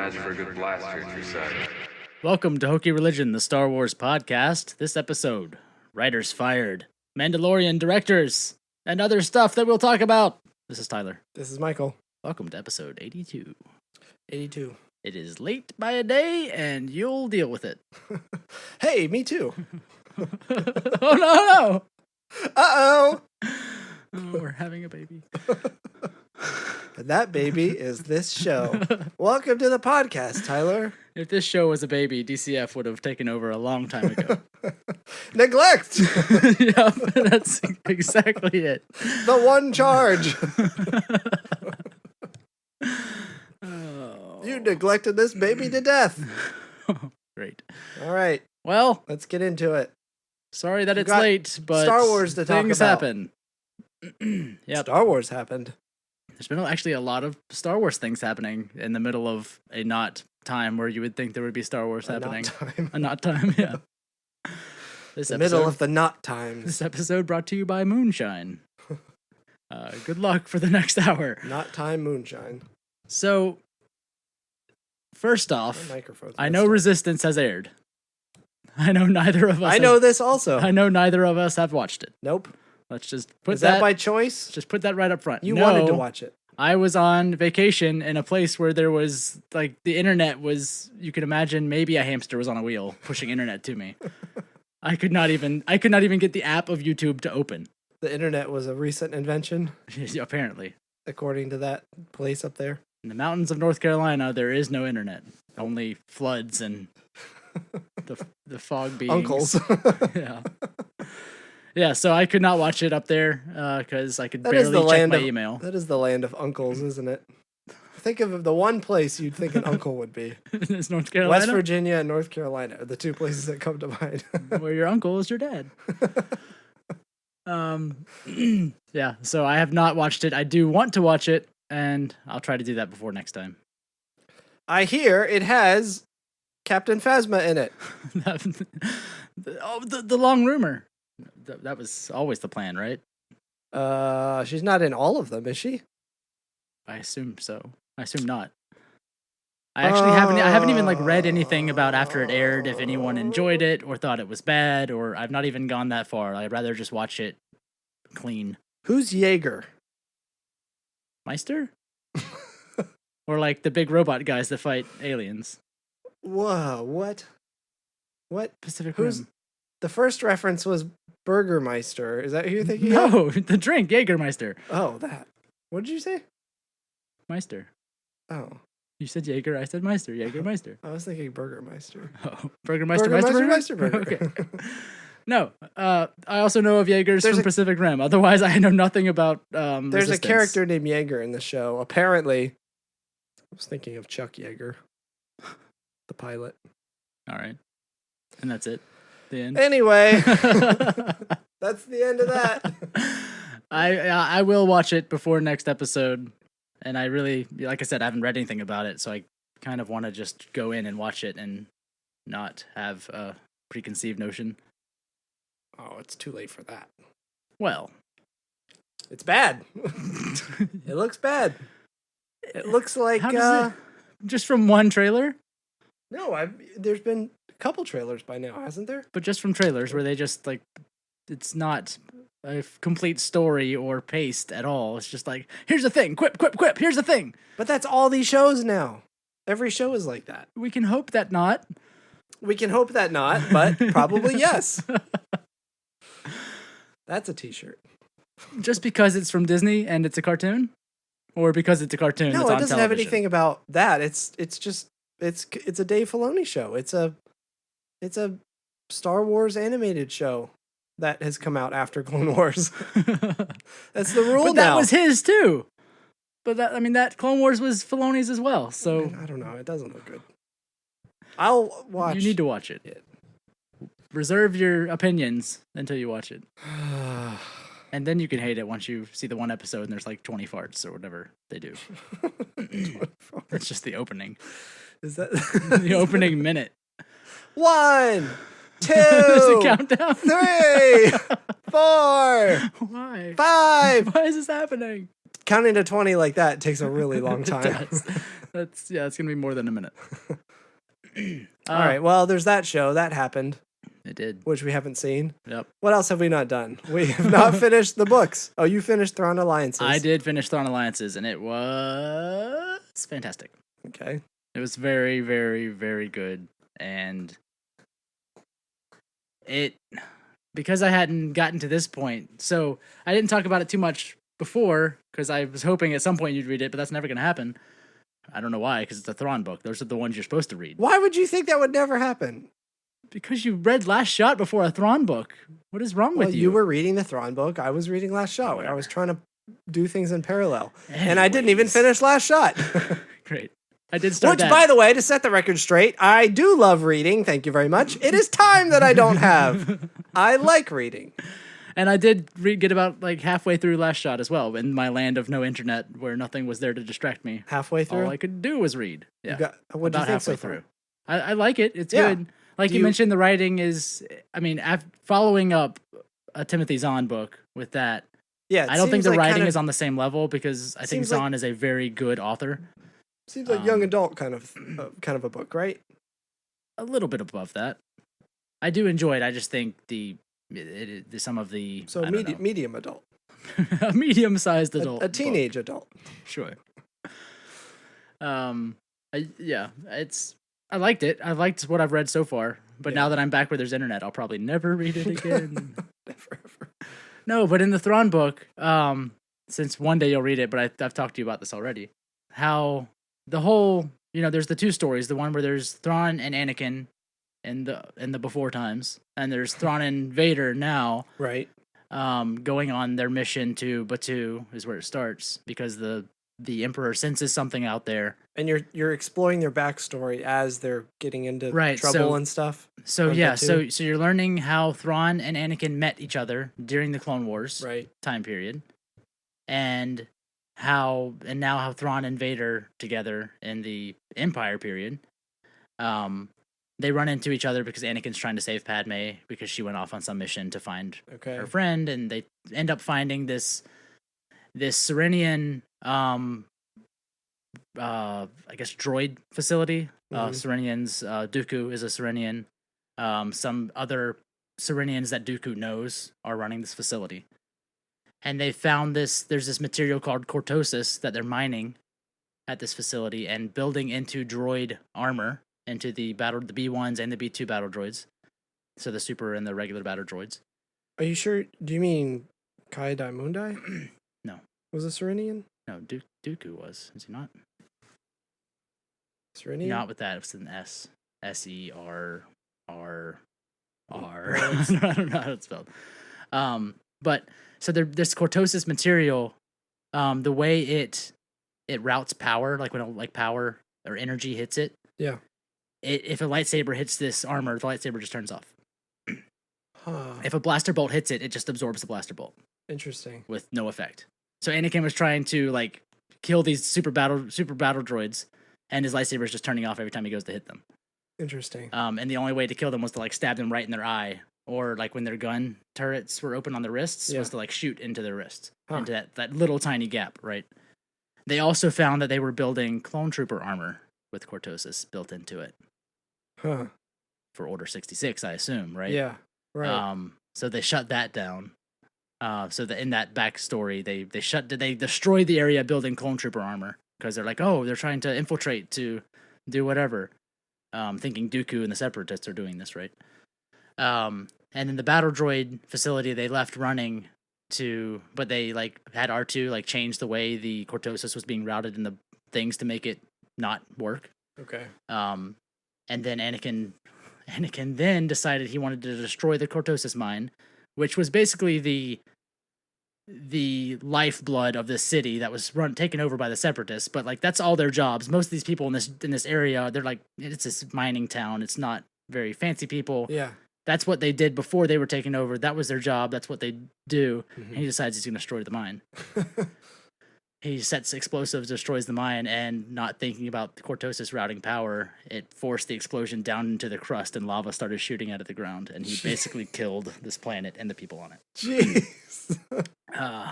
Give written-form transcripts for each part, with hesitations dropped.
imagine for a good blaster at your side. Welcome to Hokey Religion, the Star Wars podcast. This episode, writers fired, Mandalorian Directors, and other stuff that we'll talk about. This is Tyler. This is Michael. Welcome to episode 82. 82. It is late by a day, and you'll deal with it. Hey, me too. Oh, no! Uh-oh. Oh, we're having a baby. And that baby is this show. Welcome to the podcast, Tyler. If this show was a baby, DCF would have taken over a long time ago. Neglect. Yep, that's exactly it. The one charge. Oh. You neglected this baby to death. Great. All right, Well, let's get into it. sorry that We've it's got late, but Star Wars to talk things about. happen. Yep. Star Wars happened. There's been actually a lot of Star Wars things happening in the middle of a not time where you would think there would be Star Wars happening. Time. A not time, yeah. The middle of the not times. This episode brought to you by Moonshine. Good luck for the next hour. Not time moonshine. So, first off, My microphone's I know messed up. Resistance has aired. I know neither of us. I know this also. I know neither of us have watched it. Nope. Let's just put Is that by choice? just put that right up front. You No, wanted to watch it. I was on vacation in a place where there was, like, the internet was, you could imagine maybe a hamster was on a wheel pushing internet to me. I could not even get the app of YouTube to open. The internet was a recent invention, Apparently. according to that place up there. In the mountains of North Carolina, there is no internet. Only floods and the fog beings. Uncles. Yeah. Yeah, so I could not watch it up there because I could That is barely the check land my of email. That is the land of uncles, isn't it? Think of the one place you'd think an uncle would be. It's North Carolina, West Virginia and North Carolina are the two places that come to mind. where your uncle is your dad. Yeah, so I have not watched it. I do want to watch it, and I'll try to do that before next time. I hear it has Captain Phasma in it. The long rumor. That was always the plan, right? She's not in all of them, is she? I assume so. I assume not. I actually haven't even like read anything about after it aired, if anyone enjoyed it or thought it was bad, or I've not even gone that far. I'd rather just watch it clean. Who's Jaeger? Meister? Or like the big robot guys that fight aliens. Whoa, what? What? Pacific Who's Rim. the first reference was Burgermeister. Is that who you're thinking of? No, the drink, Jägermeister. Oh, that. What did you say? Meister. Oh, You said Jaeger, I said Meister. Jägermeister. I was thinking Burgermeister. Oh, Burgermeister, Burger. Okay. No, I also know of Jaegers There's from a- Pacific Rim. Otherwise, I know nothing about There's Resistance. a character named Jaeger in the show. Apparently, I was thinking of Chuck Yeager, the pilot. All right. And that's it. The end. Anyway, that's the end of that. I will watch it before next episode. And I really, like I said, I haven't read anything about it. So I kind of want to just go in and watch it and not have a preconceived notion. Oh, it's too late for that. Well, It's bad. It looks bad. It looks like how does it, just from one trailer, no. There's been a couple trailers by now, hasn't there? but just from trailers where they just like, it's not a complete story or paced at all. It's just like, here's the thing, quip, quip, quip, here's the thing. But that's all these shows now. Every show is like that. We can hope that not. We can hope that not, but probably yes. That's a T-shirt. Just because it's from Disney and it's a cartoon? Or because it's a cartoon No, that's it on doesn't television? have anything about that. It's just it's a Dave Filoni show. It's a Star Wars animated show that has come out after Clone Wars. That's the rule But now. that was his too. But that Clone Wars was Filoni's as well. So I don't know. It doesn't look good. I'll watch. you need to watch it. Reserve your opinions until you watch it. And then you can hate it once you see the one episode and there's like 20 farts or whatever they do. That's just the opening. Is that The opening minute. 1, 2, There's a countdown. 3, 4, Why? 5? Why is this happening? counting to 20 like that takes a really long time. It's gonna be more than a minute. All right, well, there's that show that happened, It did. which we haven't seen. Yep. What else have we not done? We have not finished the books. Oh, you finished Thrawn Alliances. I did finish Thrawn Alliances, and it was fantastic. Okay. It was very, very, very good, and because I hadn't gotten to this point, so I didn't talk about it too much before because I was hoping at some point you'd read it, but that's never gonna happen. I don't know why, because it's a Thrawn book. Those are the ones you're supposed to read. Why would you think that would never happen? Because you read Last Shot before a Thrawn book. What is wrong with you? You were reading the Thrawn book. I was reading Last Shot. I was trying to do things in parallel. And I didn't even finish Last Shot. Great. I did start Which, by the way, to set the record straight, I do love reading. Thank you very much. It is time that I don't have. I like reading. And I did get about like halfway through Last Shot as well, in my land of no internet where nothing was there to distract me. Halfway through? All I could do was read. Yeah. What do you think so far? I like it. It's good. Like you mentioned, the writing is, I mean, following up a Timothy Zahn book with that. Yeah, I don't think the writing is on the same level because I think Zahn is a very good author. Seems like young adult kind of a book, right? A little bit above that. I do enjoy it. I just think some of the medium adult, a medium-sized adult, a teenage book. Adult. Sure. I liked it. I liked what I've read so far. But now that I'm back where there's internet, I'll probably never read it again. Never ever. No, but in the Thrawn book, since one day you'll read it, but I've talked to you about this already. How the whole, there's the two stories. The one where there's Thrawn and Anakin in the before times, and there's Thrawn and Vader now. Right. Going on their mission to Batuu is where it starts because the Emperor senses something out there. And you're exploring their backstory as they're getting into trouble and stuff. So you're learning how Thrawn and Anakin met each other during the Clone Wars time period, and now how Thrawn and Vader together in the Empire period. They run into each other because Anakin's trying to save Padme because she went off on some mission to find her friend, and they end up finding this Serenian, I guess droid facility. Serenians, Dooku is a Serenian. Some other Serenians that Dooku knows are running this facility. And they found there's this material called cortosis that they're mining at this facility and building into droid armor, into the B1s and the B2 battle droids. So the super and the regular battle droids. Are you sure? Do you mean Kai Mundi? No. Was it Serenian? No, Dooku was. Is he not? Serenian? Not with that. It was an S. S-E-R-R-R. I don't know how it's spelled. But so this cortosis material, the way it routes power, like when power or energy hits it. Yeah. If a lightsaber hits this armor, the lightsaber just turns off. If a blaster bolt hits it, it just absorbs the blaster bolt. Interesting. With no effect. So Anakin was trying to kill these super battle droids, and his lightsaber is just turning off every time he goes to hit them. Interesting. And the only way to kill them was to stab them right in their eye, or when their gun turrets were open on the wrists, was to shoot into their wrists, into that little tiny gap. Right. They also found that they were building clone trooper armor with cortosis built into it. Huh. For Order 66, I assume, right? Yeah. Right. So they shut that down. So that in that backstory, they destroyed the area building clone trooper armor because they're trying to infiltrate to do whatever. Thinking Dooku and the Separatists are doing this, right? And in the battle droid facility, they left running but they had R2 change the way the cortosis was being routed in the things to make it not work. Okay. And then Anakin then decided he wanted to destroy the cortosis mine, which was basically the lifeblood of this city that was taken over by the Separatists. But that's all their jobs. Most of these people in this area, they're it's this mining town. It's not very fancy people. Yeah. That's what they did before they were taken over. That was their job. That's what they do. Mm-hmm. And he decides he's going to destroy the mine. He sets explosives, destroys the mine, and not thinking about the cortosis routing power, it forced the explosion down into the crust, and lava started shooting out of the ground, and he basically killed this planet and the people on it. Jeez. Yeah.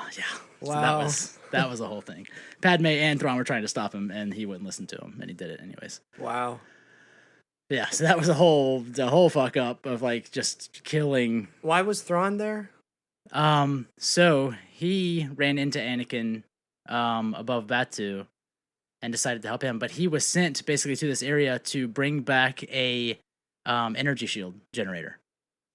So Wow. that was a whole thing. Padme and Thrawn were trying to stop him, and he wouldn't listen to him, and he did it anyways. Wow. Yeah, so that was the whole fuck up of like just killing. Why was Thrawn there? So he ran into Anakin above Batu and decided to help him, but he was sent basically to this area to bring back a energy shield generator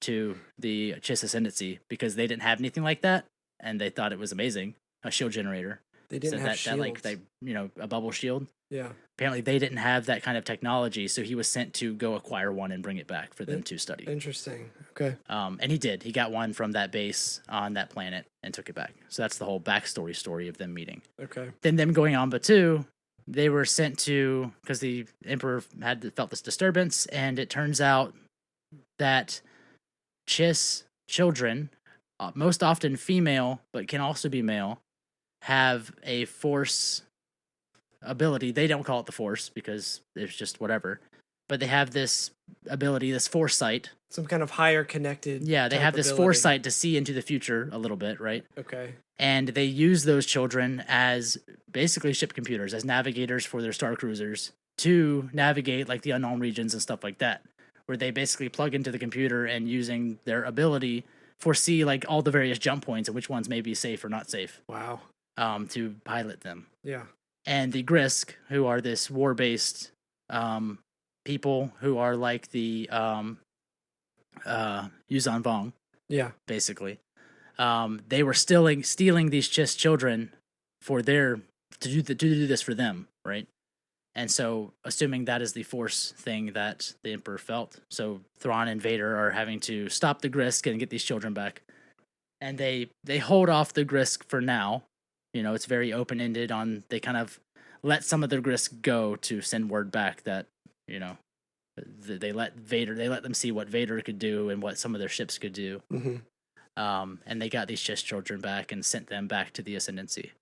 to the Chiss Ascendancy because they didn't have anything like that, and they thought it was amazing, a shield generator. They didn't have shields. A bubble shield. Yeah. Apparently, they didn't have that kind of technology, so he was sent to go acquire one and bring it back for them to study. Interesting. Okay. And he did. He got one from that base on that planet and took it back. So that's the whole backstory story of them meeting. Okay. Then them going on Batu, they were sent to because the Emperor felt this disturbance, and it turns out that Chiss children, most often female but can also be male, have a force ability. They don't call it the Force because it's just whatever, but they have this ability, this foresight. Some kind of higher connected. Yeah, they type have this ability. foresight to see into the future a little bit, right? Okay. And they use those children as basically ship computers, as navigators for their star cruisers to navigate like the unknown regions and stuff like that, where they basically plug into the computer and using their ability foresee like all the various jump points and which ones may be safe or not safe. Wow. To pilot them. Yeah. And the Grisk, who are this war-based people who are like the Yuzan Vong, Yeah. basically. They were stealing these Chiss children for to do this for them, right? And so, assuming that is the Force thing that the Emperor felt, so Thrawn and Vader are having to stop the Grisk and get these children back. And they hold off the Grisk for now. You know, it's very open-ended on, they kind of let some of the Grisk go to send word back that, you know, they let them see what Vader could do and what some of their ships could do. Mm-hmm. And they got these Chiss children back and sent them back to the Ascendancy.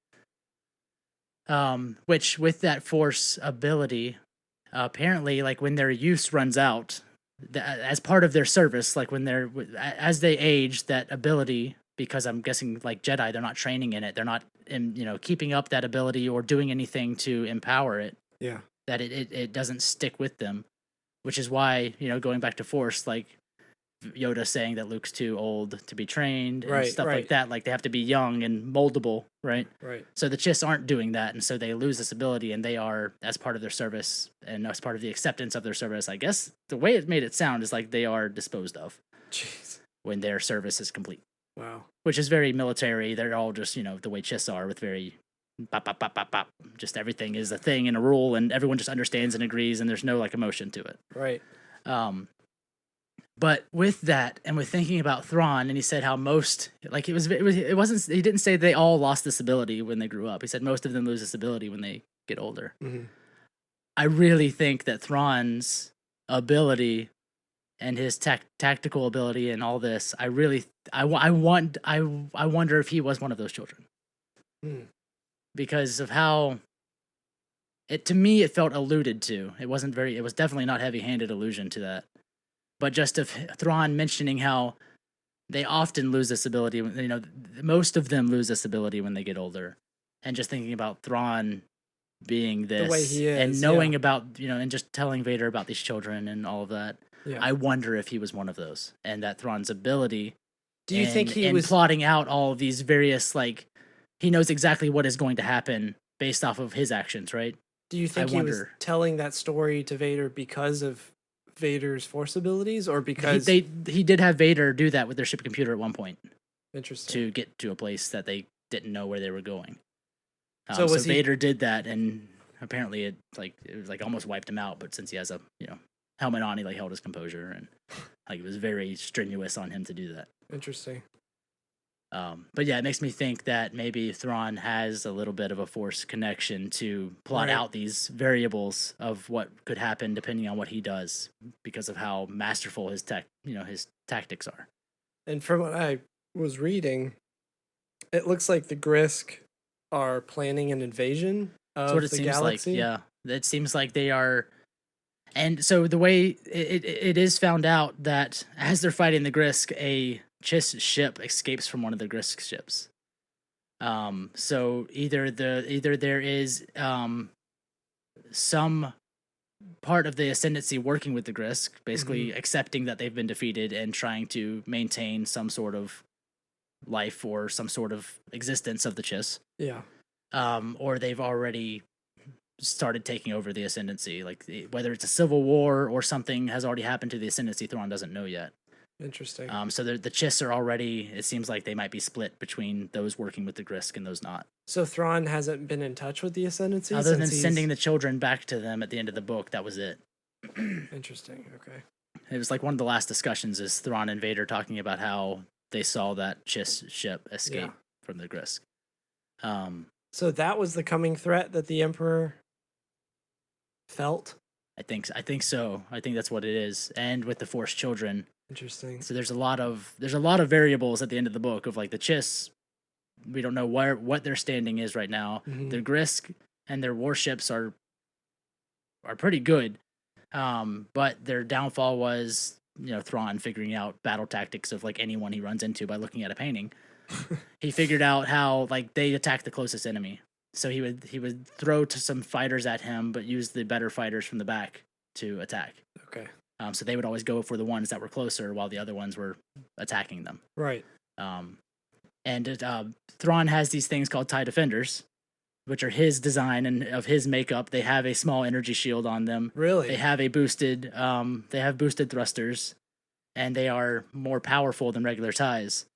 Which, with that Force ability, apparently, like, when their use runs out, as part of their service, like, as they age, that ability, because I'm guessing, like, Jedi, they're not training in it, they're not, keeping up that ability or doing anything to empower it. Yeah. That it doesn't stick with them, which is why, going back to Force, like, Yoda saying that Luke's too old to be trained and stuff like that. Like, they have to be young and moldable, right? Right. So the Chiss aren't doing that, and so they lose this ability, and they are, as part of their service and as part of the acceptance of their service, I guess the way it made it sound is like they are disposed of. Jeez. When their service is complete. Wow. Which is very military. They're all just, the way Chiss are, with very bop, bop, bop, bop, bop. Just everything is a thing and a rule, and everyone just understands and agrees, and there's no, like, emotion to it. Right. But with that, and with thinking about Thrawn, and he said how most, like, it wasn't, he didn't say they all lost this ability when they grew up. He said most of them lose this ability when they get older. Mm-hmm. I really think that Thrawn's ability and his tactical ability and all this, I wonder if he was one of those children. Mm. Because of how to me, it felt alluded to. It was definitely not heavy-handed allusion to that. But just of Thrawn mentioning how they often lose this ability, most of them lose this ability when they get older. And just thinking about Thrawn being this, the way he is, and knowing about, and just telling Vader about these children and all of that. Yeah. I wonder if he was one of those, and that Thrawn's ability. Do you think he was plotting out all of these various, like, he knows exactly what is going to happen based off of his actions, right? Do you think he was telling that story to Vader because of Vader's Force abilities, or because he did have Vader do that with their ship computer at one point? Interesting. To get to a place that they didn't know where they were going. So Vader did that, and apparently it was almost wiped him out. But since he has a helmet on, he held his composure, and it was very strenuous on him to do that. Interesting. But yeah, it makes me think that maybe Thrawn has a little bit of a Force connection to plot out these variables of what could happen depending on what he does, because of how masterful his tactics are. And from what I was reading, it looks like the Grisk are planning an invasion of the galaxy. Yeah, it seems like they are. And so the way it is found out that as they're fighting the Grisk, a Chiss ship escapes from one of the Grisk ships. So either there is some part of the ascendancy working with the Grisk, basically accepting that they've been defeated and trying to maintain some sort of life or some sort of existence of the Chiss. Yeah. Or they've already started taking over the ascendancy. Like whether it's a civil war or something has already happened to the ascendancy, Thrawn doesn't know yet. Interesting. So the Chiss are already. It seems like they might be split between those working with the Grisk and those not. So Thrawn hasn't been in touch with the ascendancy other than sending the children back to them at the end of the book. That was it. Interesting. Okay. It was like one of the last discussions is Thrawn and Vader talking about how they saw that Chiss ship escape from the Grisk. So that was the coming threat that the Emperor felt? I think so. I think that's what it is. And with the Force children. Interesting. So there's a lot of variables at the end of the book of like the Chiss. We don't know what their standing is right now. The Grisk and their warships are pretty good. But their downfall was, Thrawn figuring out battle tactics of like anyone he runs into by looking at a painting. He figured out how like they attack the closest enemy. So he would throw to some fighters at him, but use the better fighters from the back to attack. Okay. So they would always go for the ones that were closer while the other ones were attacking them. Right. And Thrawn has these things called TIE Defenders, which are his design and of his makeup. They have a small energy shield on them. Really? They have boosted thrusters, and they are more powerful than regular TIEs.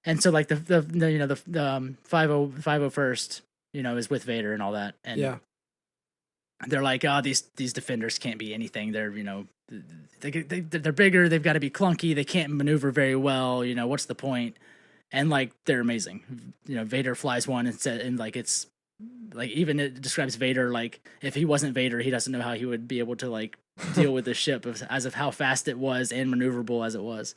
And so, like the 501st, is with Vader and all that. And they're like, these defenders can't be anything. They're they're bigger. They've got to be clunky. They can't maneuver very well. What's the point? And like they're amazing. Vader flies one and like it's like even it describes Vader like if he wasn't Vader, he doesn't know how he would be able to like deal with the ship as of how fast it was and maneuverable as it was.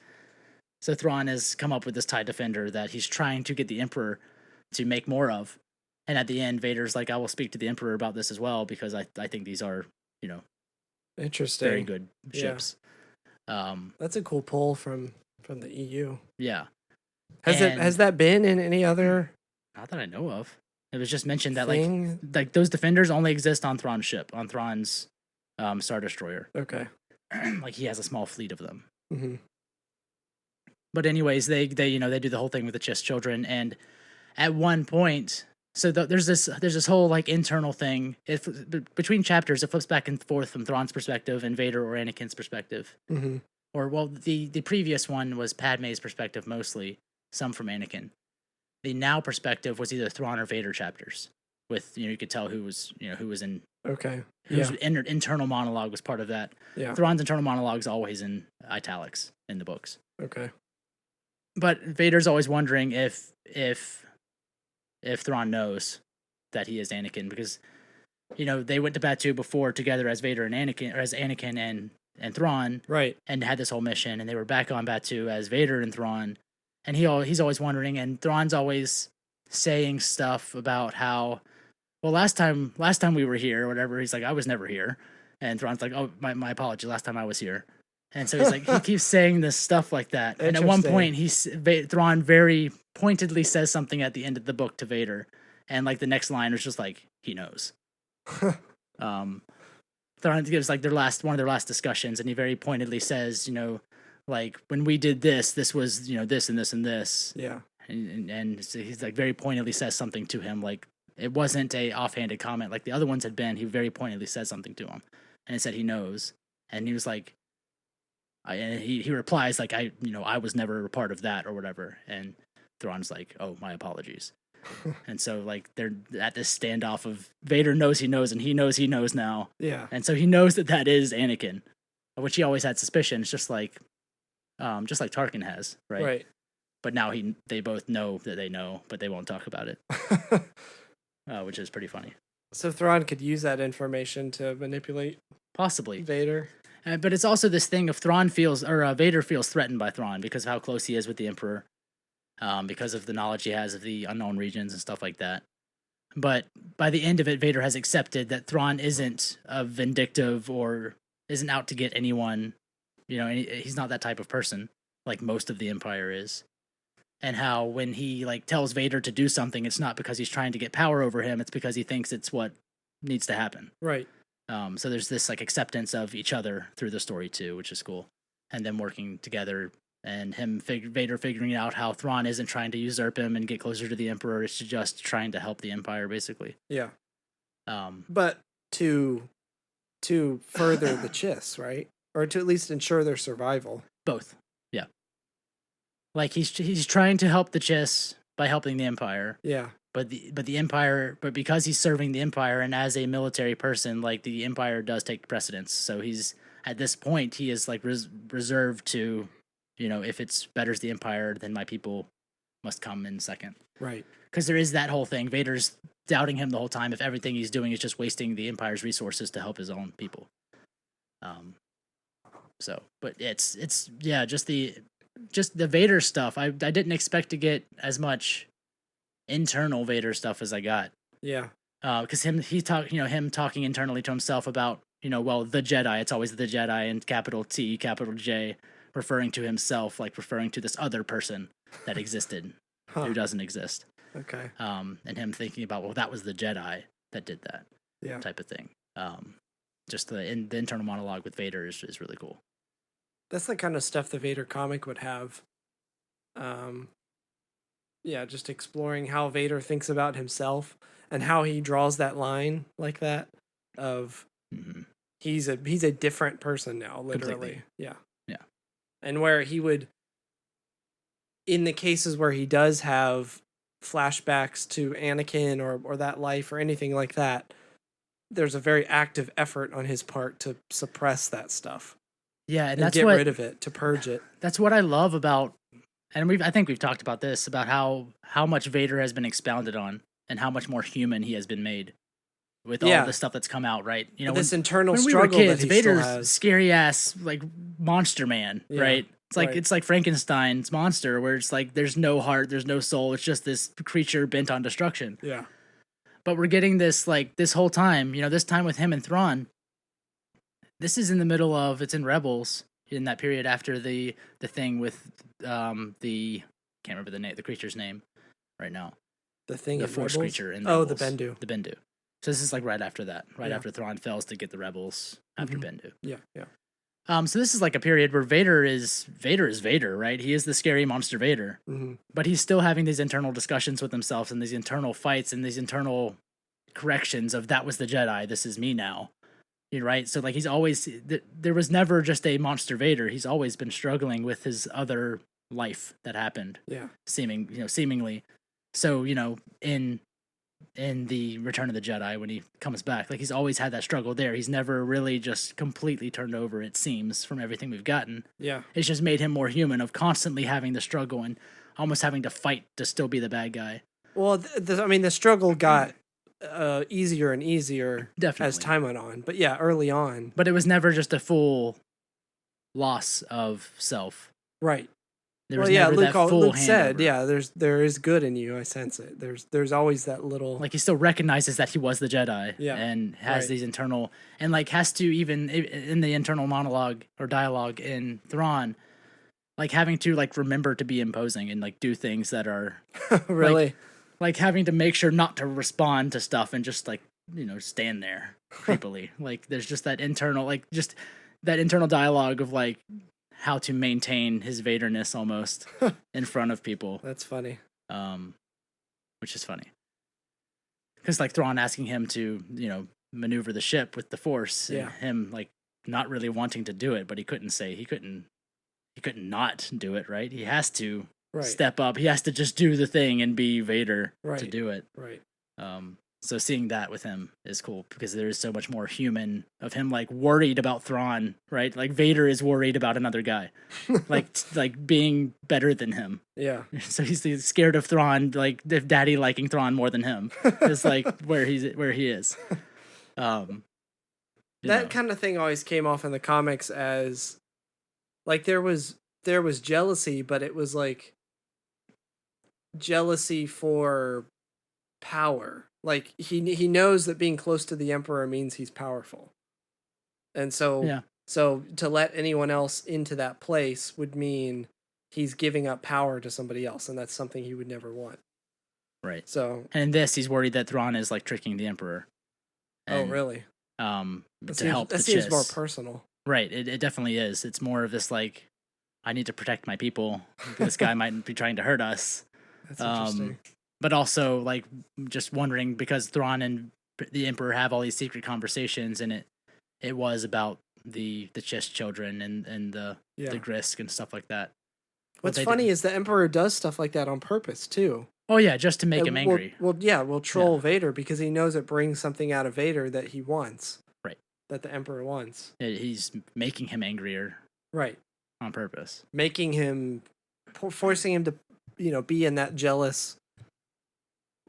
So Thrawn has come up with this TIE Defender that he's trying to get the Emperor to make more of. And at the end, Vader's like, I will speak to the Emperor about this as well because I think these are, interesting, very good ships. That's a cool pull from the EU. Yeah. Has that been in any other? Not that I know of. It was just mentioned that like those defenders only exist on Thrawn's ship, on Thrawn's Star Destroyer. Okay. Like he has a small fleet of them. Mm-hmm. But anyways, they do the whole thing with the Chiss children, and at one point, so there's this whole like internal thing. Between chapters, it flips back and forth from Thrawn's perspective and Vader or Anakin's perspective. Mm-hmm. Or well, the previous one was Padme's perspective mostly, some from Anakin. The now perspective was either Thrawn or Vader chapters. With you could tell who was in. Okay. Whose internal monologue was part of that. Yeah. Thrawn's internal monologue is always in italics in the books. Okay. But Vader's always wondering if Thrawn knows that he is Anakin because, they went to Batuu before together as Vader and Anakin, or as Anakin and Thrawn, right? And had this whole mission, and they were back on Batuu as Vader and Thrawn, and he's always wondering, and Thrawn's always saying stuff about how, well, last time we were here or whatever, he's like, I was never here, and Thrawn's like, oh, my apology, last time I was here. And so he's like, he keeps saying this stuff like that. And at one point, Thrawn very pointedly says something at the end of the book to Vader. And like the next line was just like, he knows. Thrawn gives like one of their last discussions. And he very pointedly says, like when we did this was, this and this and this. Yeah. And so he's like very pointedly says something to him. Like it wasn't a offhanded comment like the other ones had been. He very pointedly said something to him. And it said he knows. And he was like, and he replies like I was never a part of that or whatever, and Thrawn's like, oh, my apologies. And so like they're at this standoff of Vader knows he knows and he knows now, and so he knows that is Anakin, which he always had suspicion. It's just like Tarkin has, right? But now they both know that they know, but they won't talk about it, which is pretty funny. So Thrawn could use that information to manipulate possibly Vader. But it's also this thing of Vader feels threatened by Thrawn because of how close he is with the Emperor, because of the knowledge he has of the unknown regions and stuff like that. But by the end of it, Vader has accepted that Thrawn isn't vindictive or isn't out to get anyone. He's not that type of person like most of the Empire is. and how when he like tells Vader to do something, it's not because he's trying to get power over him, it's because he thinks it's what needs to happen. Right. So there's this like acceptance of each other through the story too, which is cool, and them working together, and Vader figuring out how Thrawn isn't trying to usurp him and get closer to the Emperor; it's just trying to help the Empire, basically. Yeah. But to further the Chiss, right? Or to at least ensure their survival. Both. Yeah. Like he's trying to help the Chiss by helping the Empire. Yeah. But the Empire, but because he's serving the Empire and as a military person, like the Empire does take precedence. So he's at this point he is like reserved to, if it betters the Empire, then my people must come in second. Right. Because there is that whole thing. Vader's doubting him the whole time if everything he's doing is just wasting the Empire's resources to help his own people. But it's just the Vader stuff. I didn't expect to get as much internal Vader stuff as I got. Yeah. Because him talking internally to himself about, the Jedi, it's always the Jedi and capital T, capital J, referring to himself, like referring to this other person that existed who doesn't exist. Okay. And him thinking about, well, that was the Jedi that did that. Yeah. Type of thing. Just the internal monologue with Vader is really cool. That's the kind of stuff the Vader comic would have. Just exploring how Vader thinks about himself and how he draws that line like that of he's a different person now, literally. Completely. Yeah. Yeah. And where he would, in the cases where he does have flashbacks to Anakin or that life or anything like that, there's a very active effort on his part to suppress that stuff. Yeah, and that's get rid of it, to purge it. That's what I love about, and I think we've talked about this, about how much Vader has been expounded on and how much more human he has been made with all the stuff that's come out, right? This internal when struggle we were kids, that he Vader's still has. Scary ass like monster man, right? It's like Frankenstein's monster, where it's like there's no heart, there's no soul, it's just this creature bent on destruction. Yeah. But we're getting this like this whole time, this time with him and Thrawn. This is in the middle of, it's in Rebels, in that period after the thing with can't remember the creature's name right now. The thing, the Force Rebels? creature in Rebels. The Bendu. The Bendu. So this is like right after that, after Thrawn fails to get the Rebels after Bendu. Yeah, yeah. So this is like a period where Vader is Vader, right? He is the scary monster Vader, but he's still having these internal discussions with himself and these internal fights and these internal corrections of that was the Jedi, this is me now. Right? So like he's always, there was never just a monster Vader. He's always been struggling with his other life that happened. Yeah. Seemingly. So, in the Return of the Jedi, when he comes back, like he's always had that struggle there. He's never really just completely turned over, it seems, from everything we've gotten. Yeah. It's just made him more human, of constantly having the struggle and almost having to fight to still be the bad guy. Well, the struggle got easier and easier as time went on. But yeah, early on. But it was never just a full loss of self. Right. There was never that full Luke said, handover. there is good in you. I sense it. There's always that little, like he still recognizes that he was the Jedi, and has these internal, and like has to, even in the internal monologue or dialogue in Thrawn, like having to like remember to be imposing and like do things that are really like having to make sure not to respond to stuff and just like stand there creepily. Like there's just that internal, like just that internal dialogue of like how to maintain his Vaderness almost in front of people. That's funny. Which is funny. Because like Thrawn asking him to, maneuver the ship with the Force, and him like not really wanting to do it, but he couldn't not do it, right? He has to step up. He has to just do the thing and be Vader to do it. Right. So seeing that with him is cool because there is so much more human of him like worried about Thrawn, right? Like Vader is worried about another guy, like being better than him. Yeah. So he's scared of Thrawn, like if Daddy liking Thrawn more than him is like where he is. That kind of thing always came off in the comics as like there was jealousy, but it was like jealousy for power. Like he knows that being close to the Emperor means he's powerful, and so to let anyone else into that place would mean he's giving up power to somebody else, and that's something he would never want. Right. So, And in this, he's worried that Thrawn is like tricking the Emperor. oh really? To help the That seems Chiss. more personal. Right. It definitely is. It's more of this like, I need to protect my people. This guy might be trying to hurt us. That's interesting. But also like just wondering because Thrawn and the Emperor have all these secret conversations, and it was about the Chiss children and the Grisk and stuff like that. What's funny is the Emperor does stuff like that on purpose too. Oh yeah, just to make him angry. We'll troll Vader because he knows it brings something out of Vader that he wants. Right. That the Emperor wants. He's making him angrier. Right. On purpose. Making him, forcing him to, be in that jealous,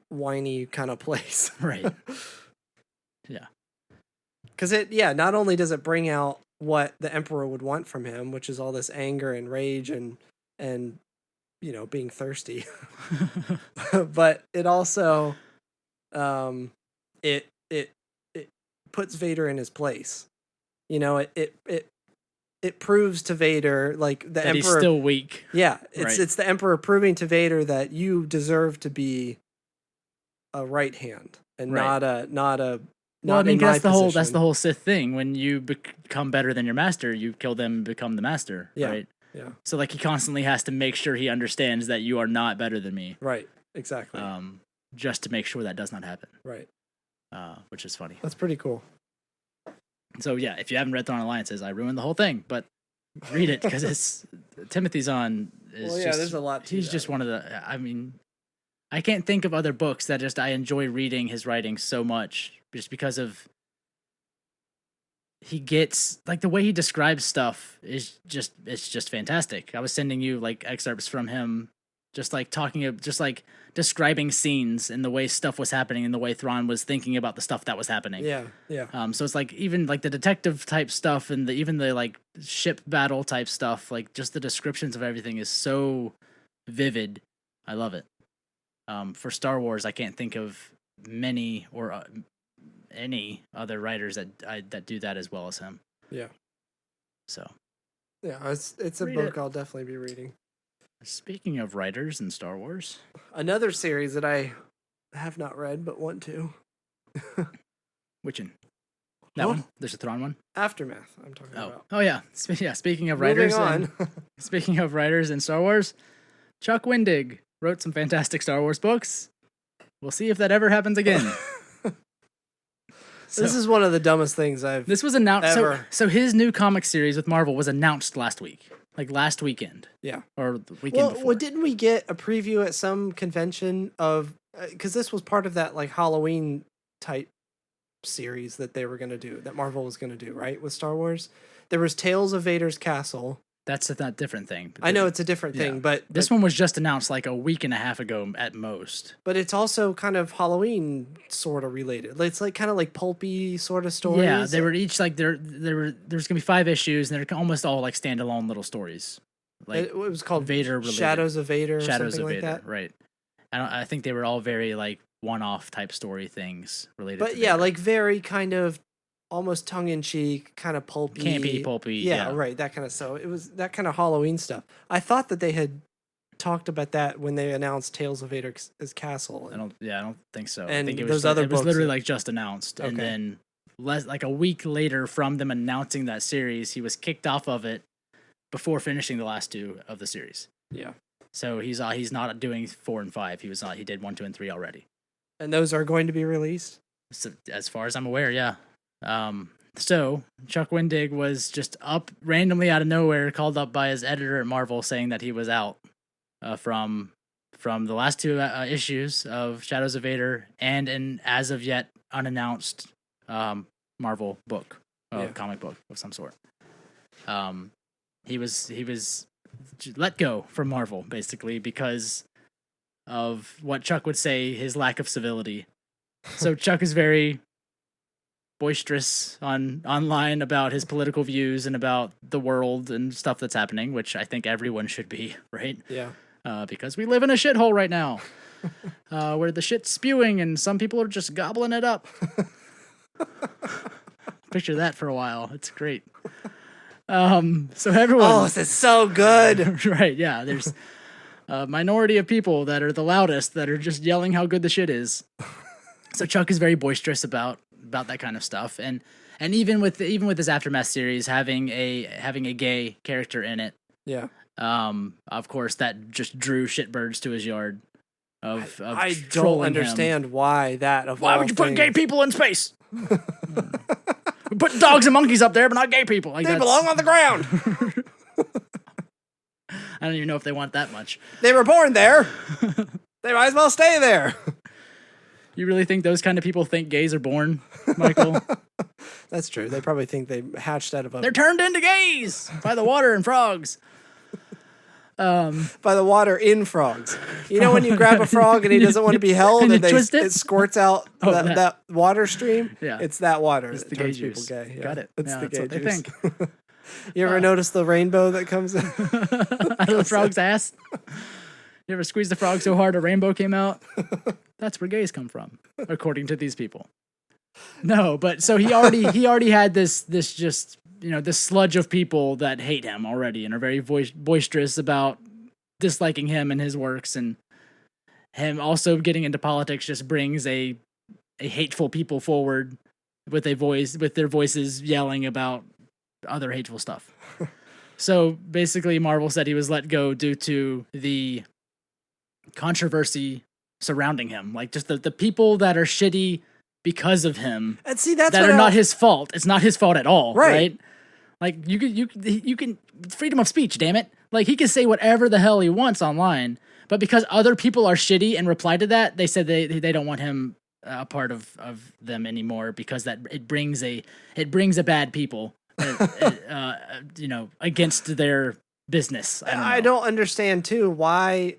whiny kind of place. Right. Yeah. Because not only does it bring out what the Emperor would want from him, which is all this anger and rage and being thirsty, but it also, it puts Vader in his place. It proves to Vader like the that Emperor he's still weak. Yeah, it's the Emperor proving to Vader that you deserve to be a right hand and not a. Well, I mean, that's the whole Sith thing. When you become better than your master, you kill them and become the master. Yeah. Right. Yeah. So like he constantly has to make sure he understands that you are not better than me. Right. Exactly. Just to make sure that does not happen. Right. Which is funny. That's pretty cool. So yeah, if you haven't read Thrawn Alliances, I ruined the whole thing, but read it because it's Timothy Zahn is there's a lot to he's that. just one of the. I mean, I can't think of other books that I enjoy reading his writing so much just because of he gets like the way he describes stuff is it's just fantastic. I was sending you like excerpts from him just like describing scenes and the way stuff was happening and the way Thrawn was thinking about the stuff that was happening. Yeah, yeah. So it's like even like the detective type stuff and even the like ship battle type stuff, like just the descriptions of everything is so vivid. I love it. For Star Wars, I can't think of many or any other writers that do that as well as him. Yeah. So. Yeah, it's a book I'll definitely be reading. Speaking of writers in Star Wars, another series that I have not read but want to. Which one? That one? There's a Thrawn one? Aftermath, I'm talking about. Oh yeah. Speaking of writers, speaking of writers in Star Wars, Chuck Wendig wrote some fantastic Star Wars books. We'll see if that ever happens again. This is one of the dumbest things This was announced. Ever. So his new comic series with Marvel was announced last week. Like last weekend. Yeah. Or the weekend before. Well, didn't we get a preview at some convention of... Because this was part of that like Halloween type series that they were going to do, that Marvel was going to do, right? With Star Wars. There was Tales of Vader's Castle. That's a different thing. I know it's a different thing, but... This one was just announced like a week and a half ago at most. But it's also kind of Halloween sort of related. It's like kind of like pulpy sort of stories. Yeah, they were each like there's going to be 5 issues and they're almost all like standalone little stories. Like it was called Vader related. Shadows of Vader or Shadows something of like Vader, that. Right. I think they were all very like one-off type story things related to Vader. Like very kind of almost tongue-in-cheek, kind of pulpy. Campy, pulpy. Yeah, right, that kind of stuff. It was that kind of Halloween stuff. I thought that they had talked about that when they announced Tales of Vader's Castle. I don't think so. And I think it was literally like just announced. Okay. And then like a week later from them announcing that series, he was kicked off of it before finishing the last 2 of the series. Yeah. So he's not doing 4 and 5. He did 1, 2, and 3 already. And those are going to be released? So, as far as I'm aware, yeah. So Chuck Wendig was just up randomly out of nowhere, called up by his editor at Marvel saying that he was out from the last 2 issues of Shadows of Vader and an as of yet unannounced Marvel book, comic book of some sort. He was let go from Marvel basically because of what Chuck would say his lack of civility. So Chuck is very boisterous online about his political views and about the world and stuff that's happening, which I think everyone should be, right? Yeah. Because we live in a shithole right now, where the shit's spewing and some people are just gobbling it up. Picture that for a while. It's great. So everyone. Oh, this is so good. Right, yeah. There's a minority of people that are the loudest that are just yelling how good the shit is. So Chuck is very boisterous about that kind of stuff, and even with his Aftermath series having a gay character in it. Yeah. Of course, that just drew shitbirds to his yard. I don't understand why that. Why would you put gay people in space? Put dogs and monkeys up there, but not gay people. Like, they belong on the ground. I don't even know if they want that much. They were born there. They might as well stay there. You really think those kind of people think gays are born, Michael? That's true. They probably think they hatched out of a... They're turned into gays by the water and frogs. By the water in frogs. You know when you grab a frog and he doesn't want to be held and it squirts out that water stream? Yeah. It's that water. It's that the gay turns juice. people gay. Yeah. Got it. It's the that's gay what they juice. think. You ever notice the rainbow that comes out of the frog's ass? You ever squeezed the frog so hard a rainbow came out? That's where gays come from, according to these people. No, but so he already had this just, this sludge of people that hate him already and are very boisterous about disliking him and his works, and him also getting into politics just brings a hateful people forward with their voices yelling about other hateful stuff. So basically Marvel said he was let go due to the controversy surrounding him, like just the people that are shitty because of him, and see that are not his fault. It's not his fault at all, right? Like you can freedom of speech, damn it. Like he can say whatever the hell he wants online, but because other people are shitty and reply to that, they said they don't want him a part of them anymore because that it brings a bad people, against their business. I don't understand too why.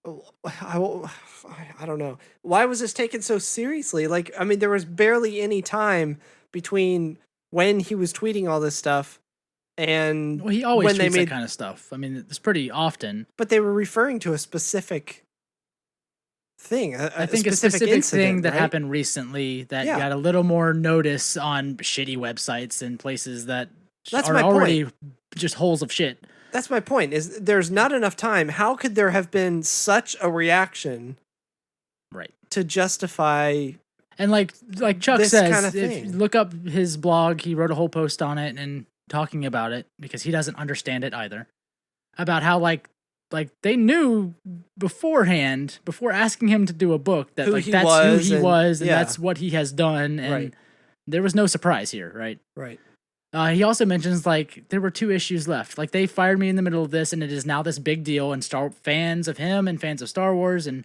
I don't know. Why was this taken so seriously? Like, I mean, there was barely any time between when he was tweeting all this stuff and he always tweets that kind of stuff. I mean, it's pretty often. But they were referring to a specific thing. I think a specific thing that happened recently that got a little more notice on shitty websites and places that are already just holes of shit. That's my point, is there's not enough time. How could there have been such a reaction to justify... And like Chuck says, if you look up his blog, he wrote a whole post on it and talking about it because he doesn't understand it either. About how like they knew beforehand, before asking him to do a book, that that's who he was and that's what he has done, and there was no surprise here, right? Right. He also mentions there were 2 issues left. Like they fired me in the middle of this, and it is now this big deal. And fans of him and fans of Star Wars and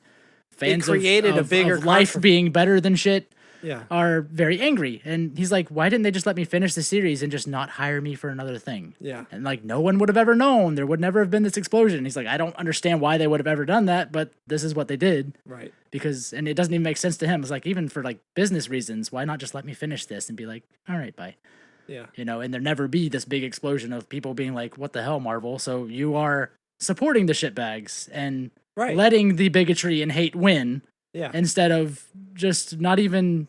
fans of a bigger life being better than shit are very angry. And he's like, why didn't they just let me finish the series and just not hire me for another thing? Yeah. And no one would have ever known. There would never have been this explosion. He's like, I don't understand why they would have ever done that, but this is what they did. Right. And it doesn't even make sense to him. It's like, even for business reasons, why not just let me finish this and be like, all right, bye. Yeah. And there never be this big explosion of people being like, what the hell, Marvel? So you are supporting the shitbags and letting the bigotry and hate win instead of just not even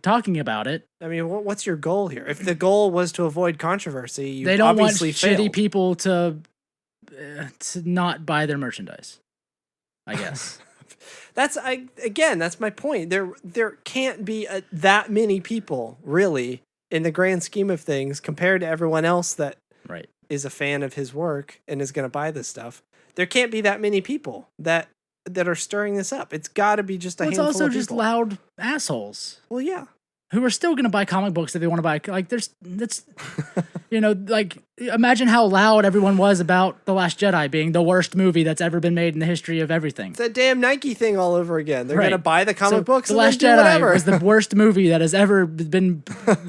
talking about it. I mean, what's your goal here? If the goal was to avoid controversy, they don't want failed. Shitty people to not buy their merchandise, I guess. That's my point. There can't be that many people, really, in the grand scheme of things, compared to everyone else that is a fan of his work and is going to buy this stuff. There can't be that many people that are stirring this up. It's got to be just a handful of people. It's also just loud assholes. Well, yeah. Who are still going to buy comic books if they want to buy. Imagine how loud everyone was about The Last Jedi being the worst movie that's ever been made in the history of everything. It's that damn Nike thing all over again. They're going to buy the comic books and then do whatever. The Last Jedi was the worst movie that has ever been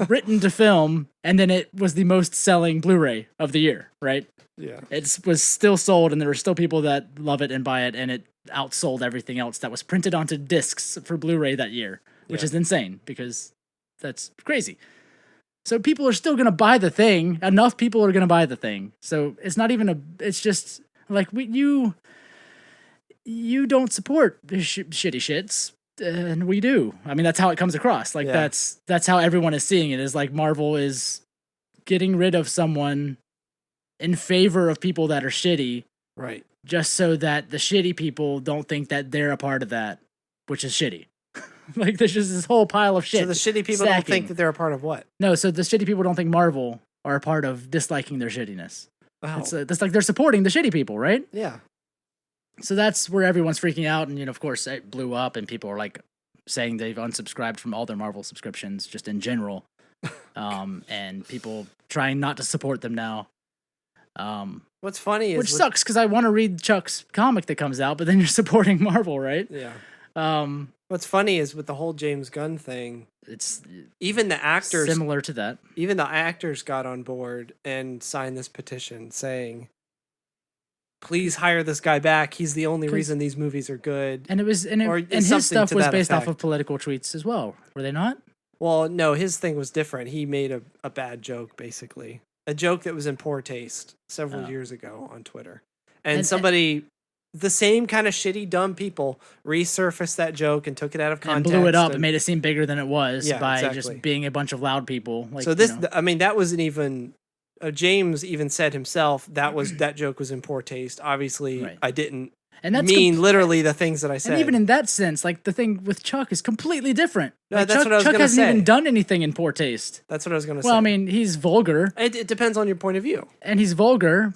written to film, and then it was the most selling Blu-ray of the year, right? Yeah. It was still sold, and there were still people that love it and buy it, and it outsold everything else that was printed onto discs for Blu-ray that year, which is insane because that's crazy. So people are still going to buy the thing. Enough people are going to buy the thing. So it's not even it's just like you don't support shitty shits, and we do. I mean, that's how it comes across. That's how everyone is seeing it, is like Marvel is getting rid of someone in favor of people that are shitty, Right. just so that the shitty people don't think that they're a part of that, which is shitty. Like, there's just this whole pile of shit. So the shitty people don't think that they're a part of what? No, so the shitty people don't think Marvel are a part of disliking their shittiness. Oh. It's like they're supporting the shitty people, right? Yeah. So that's where everyone's freaking out, and of course it blew up, and people are like saying they've unsubscribed from all their Marvel subscriptions just in general, and people trying not to support them now. What's funny is... Which sucks, because I want to read Chuck's comic that comes out, but then you're supporting Marvel, right? Yeah. What's funny is with the whole James Gunn thing, it's even the actors... Similar to that. Even the actors got on board and signed this petition saying, please hire this guy back. He's the only reason these movies are good. And his stuff was based off of political tweets as well, were they not? Well, no, his thing was different. He made a bad joke, basically. A joke that was in poor taste several years ago on Twitter. And somebody, the same kind of shitty, dumb people, resurfaced that joke and took it out of context. And blew it up and made it seem bigger than it was by just being a bunch of loud people. Like, so this, I mean, that wasn't even... James even said himself that joke was in poor taste. Obviously, I didn't mean literally the things that I said. And even in that sense, like the thing with Chuck is completely different. No, that's what I was going to say. Chuck hasn't even done anything in poor taste. That's what I was going to say. Well, I mean, he's vulgar. It depends on your point of view. And he's vulgar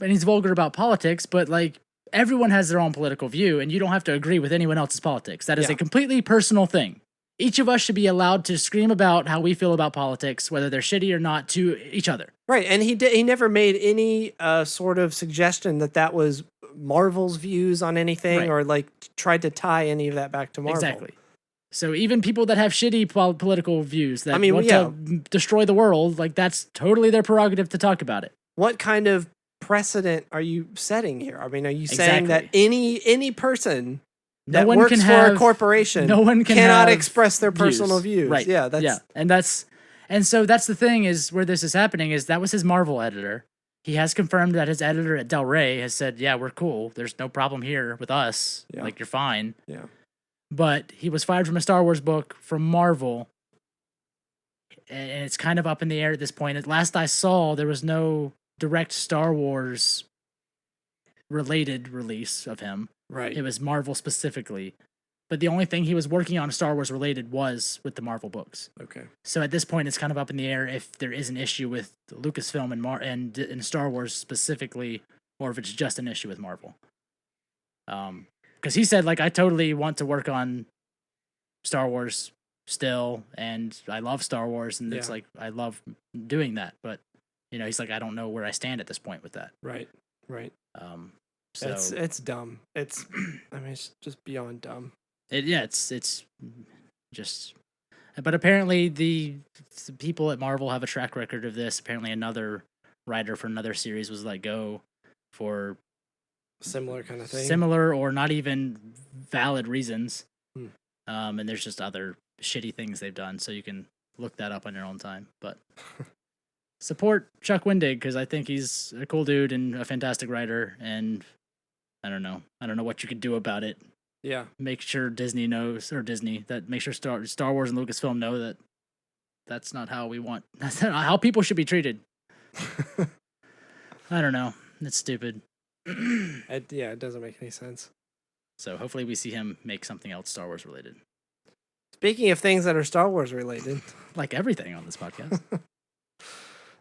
about politics, but like everyone has their own political view, and you don't have to agree with anyone else's politics. That is a completely personal thing. Each of us should be allowed to scream about how we feel about politics, whether they're shitty or not, to each other. Right, and he never made any sort of suggestion that was Marvel's views on anything, or like tried to tie any of that back to Marvel. Exactly. So even people that have shitty political views that want to destroy the world, like that's totally their prerogative to talk about it. What kind of precedent are you setting here? I mean, are you saying that any person that works for a corporation cannot express their personal views? Right. Yeah. And so that's the thing is where this is happening is that was his Marvel editor. He has confirmed that his editor at Del Rey has said, yeah, we're cool. There's no problem here with us. Yeah. Like, you're fine. Yeah. But he was fired from a Star Wars book from Marvel. And it's kind of up in the air at this point. At last I saw, there was no direct Star Wars related release of him. Right. It was Marvel specifically. But the only thing he was working on Star Wars related was with the Marvel books. Okay. So at this point, it's kind of up in the air if there is an issue with Lucasfilm and Star Wars specifically, or if it's just an issue with Marvel. Because he said, like, I totally want to work on Star Wars still, and I love Star Wars, and it's like, I love doing that. But, he's like, I don't know where I stand at this point with that. Right. So it's dumb. It's just beyond dumb. It's just, but apparently the people at Marvel have a track record of this. Apparently another writer for another series was let go for similar kind of thing, similar or not even valid reasons. And there's just other shitty things they've done, so you can look that up on your own time. But support Chuck Wendig because I think he's a cool dude and a fantastic writer, and I don't know what you could do about it. Yeah. Make sure Disney knows, or Disney, that make sure Star Wars and Lucasfilm know that that's not how we want, that's not how people should be treated. I don't know. It's stupid. It doesn't make any sense. So hopefully we see him make something else Star Wars related. Speaking of things that are Star Wars related. Like everything on this podcast.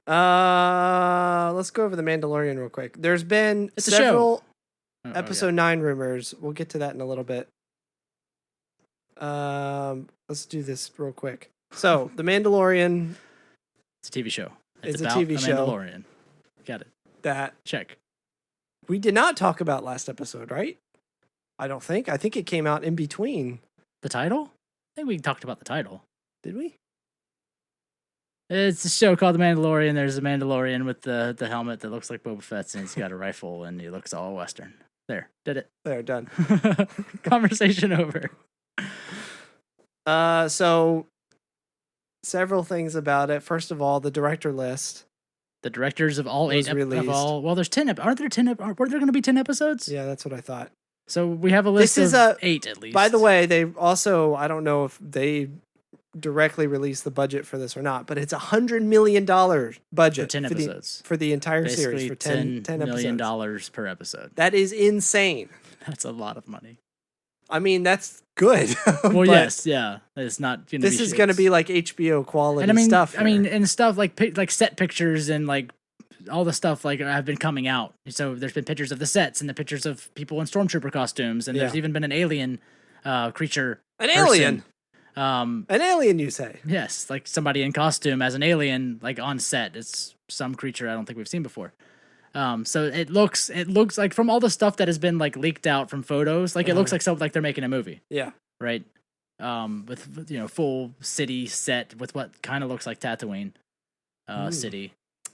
Let's go over The Mandalorian real quick. There's been several episode 9 rumors. We'll get to that in a little bit. Let's do this real quick. So, The Mandalorian. It's a TV show. It's a TV show. Mandalorian. Got it. That. Check. We did not talk about last episode, right? I don't think. I think it came out in between. The title? I think we talked about the title. Did we? It's a show called The Mandalorian. There's a Mandalorian with the helmet that looks like Boba Fett's, and he's got a rifle, and he looks all Western. There. Did it. There, done. Conversation over. So, several things about it. First of all, the director list. The directors of all 8 well, there's 10. Aren't there 10? Were there going to be 10 episodes? Yeah, that's what I thought. So we have a list of 8 at least. By the way, they also, I don't know if they directly release the budget for this or not, but it's $100 million budget For 10 episodes. for the entire Basically series for 10 $10 million episodes. per episode. That is insane. That's a lot of money. I mean, that's good. Well, but yes, yeah. It's not going to be this is going to be like HBO quality and I mean, stuff. I mean, and stuff like set pictures and like all the stuff like have been coming out. So there's been pictures of the sets and the pictures of people in stormtrooper costumes, and there's even been an alien creature. Alien. An alien, you say? Yes, like somebody in costume as an alien, like on set. It's some creature I don't think we've seen before. So it looks like from all the stuff that has been like leaked out from photos, like it looks like like they're making a movie. Yeah. Right. With full city set with what kind of looks like Tatooine, city,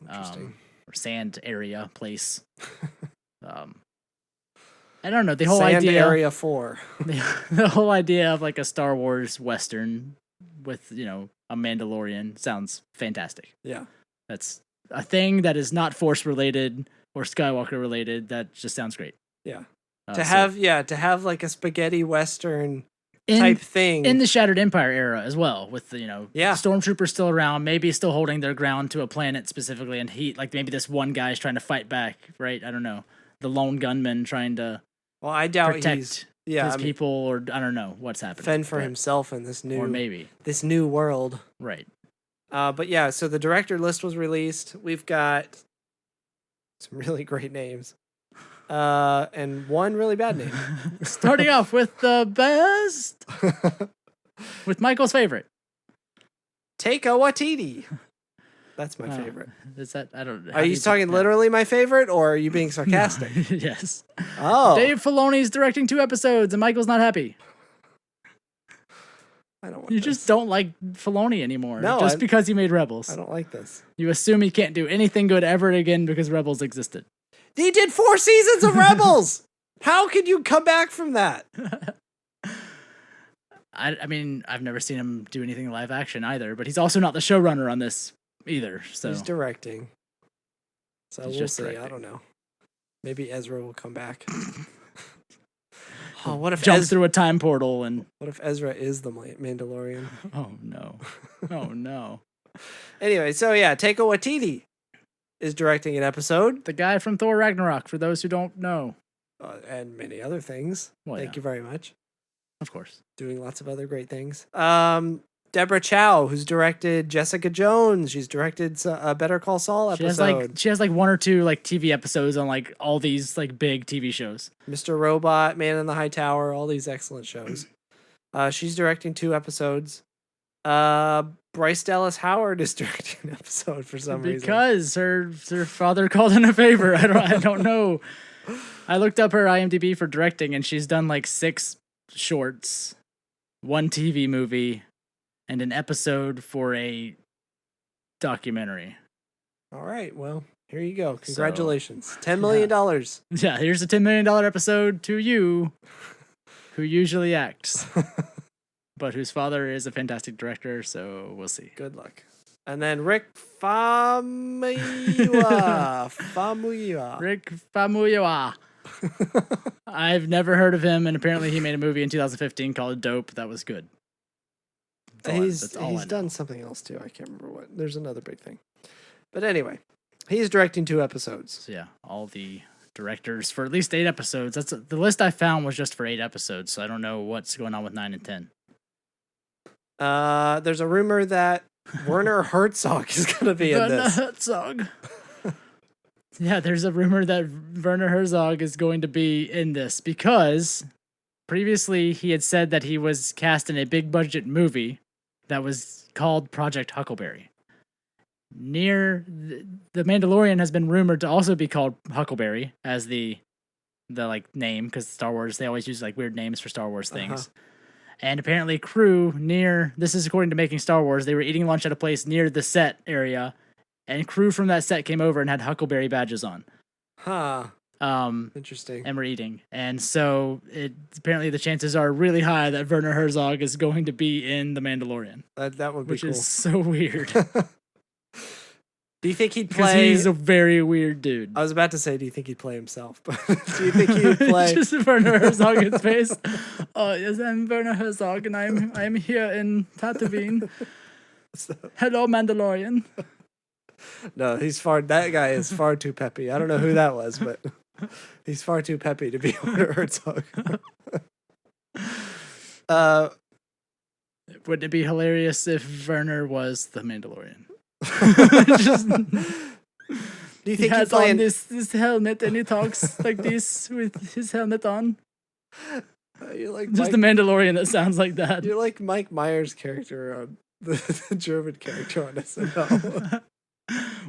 or sand area place. I don't know the whole Sand idea. Area 4. The whole idea of like a Star Wars Western with a Mandalorian sounds fantastic. Yeah. That's a thing that is not Force related or Skywalker related. That just sounds great. Yeah. To have like a spaghetti Western in, type thing in the Shattered Empire era as well, with the Yeah. stormtroopers still around, maybe still holding their ground to a planet specifically, and like maybe this one guy is trying to fight back, right? I don't know, the lone gunman trying to I doubt protect his people, or I don't know what's happening. Fend for himself in this new, or maybe this new world, right? But yeah, so the director list was released. We've got some really great names, and one really bad name. Starting off with the best, with Michael's favorite, Taika Waititi. That's my favorite. Is that I don't? Are you talking literally my favorite, or are you being sarcastic? No. Yes. Oh, Dave Filoni's directing 2 episodes, and Michael's not happy. I don't want You this. just don't like Filoni anymore. No, just because he made Rebels. I don't like this. You assume he can't do anything good ever again because Rebels existed. He did 4 seasons of Rebels. How could you come back from that? I mean, I've never seen him do anything live action either, but he's also not the showrunner on this either. So He's directing. So He's we'll just see. directing. I don't know. Maybe Ezra will come back. Oh, what if jump through a time portal and What if Ezra is the Mandalorian? oh no. Anyway, so yeah, Taika Waititi is directing an episode. The guy from Thor Ragnarok, for those who don't know. And many other things. Well, Thank you very much. Of course. Doing lots of other great things. Deborah Chow, who's directed Jessica Jones. She's directed a Better Call Saul episode. She has like 1 or 2 like TV episodes on like all these like big TV shows. Mr. Robot, Man in the High Tower, all these excellent shows. She's directing 2 episodes. Bryce Dallas Howard is directing an episode for some reason. Because her father called in a favor. I don't know. I looked up her IMDb for directing, and she's done like 6 shorts, 1 TV movie, and an episode for a documentary. All right, well, here you go. Congratulations. $10 million. Yeah, here's a $10 million episode to you, who usually acts, but whose father is a fantastic director, so we'll see. Good luck. And then Rick Famuyiwa. Rick Famuyiwa. I've never heard of him, and apparently he made a movie in 2015 called Dope. That was good. He's done something else too. I can't remember what. There's another big thing. But anyway, he's directing 2 episodes. So yeah, all the directors for at least 8 episodes. That's the list I found was just for 8 episodes, so I don't know what's going on with 9 and 10. There's a rumor that Werner Herzog is going to be in Werner this. Herzog. Yeah, there's a rumor that Werner Herzog is going to be in this because previously he had said that he was cast in a big budget movie that was called Project Huckleberry. The Mandalorian has been rumored to also be called Huckleberry as the like name, because Star Wars, they always use like weird names for Star Wars things. And apparently crew this is according to Making Star Wars, they were eating lunch at a place near the set area, and crew from that set came over and had Huckleberry badges on. Huh. Interesting. And we're eating. And so apparently the chances are really high that Werner Herzog is going to be in The Mandalorian. That would be which cool. Is so weird. Do you think he'd Because play? he's a very weird dude. I was about to say, do you think he'd play himself? But do you think he would play? Just Werner Herzog in space. Oh, yes, I'm Werner Herzog, and I'm here in Tatooine. Hello, Mandalorian. No, that guy is far too peppy. I don't know who that was, but he's far too peppy to be Werner Herzog. Wouldn't it be hilarious if Werner was the Mandalorian? Do you He think has he'd play on this helmet and he talks like this with his helmet on? you're like Just the Mandalorian that sounds like that. You're like Mike Myers' character on the German character on SNL.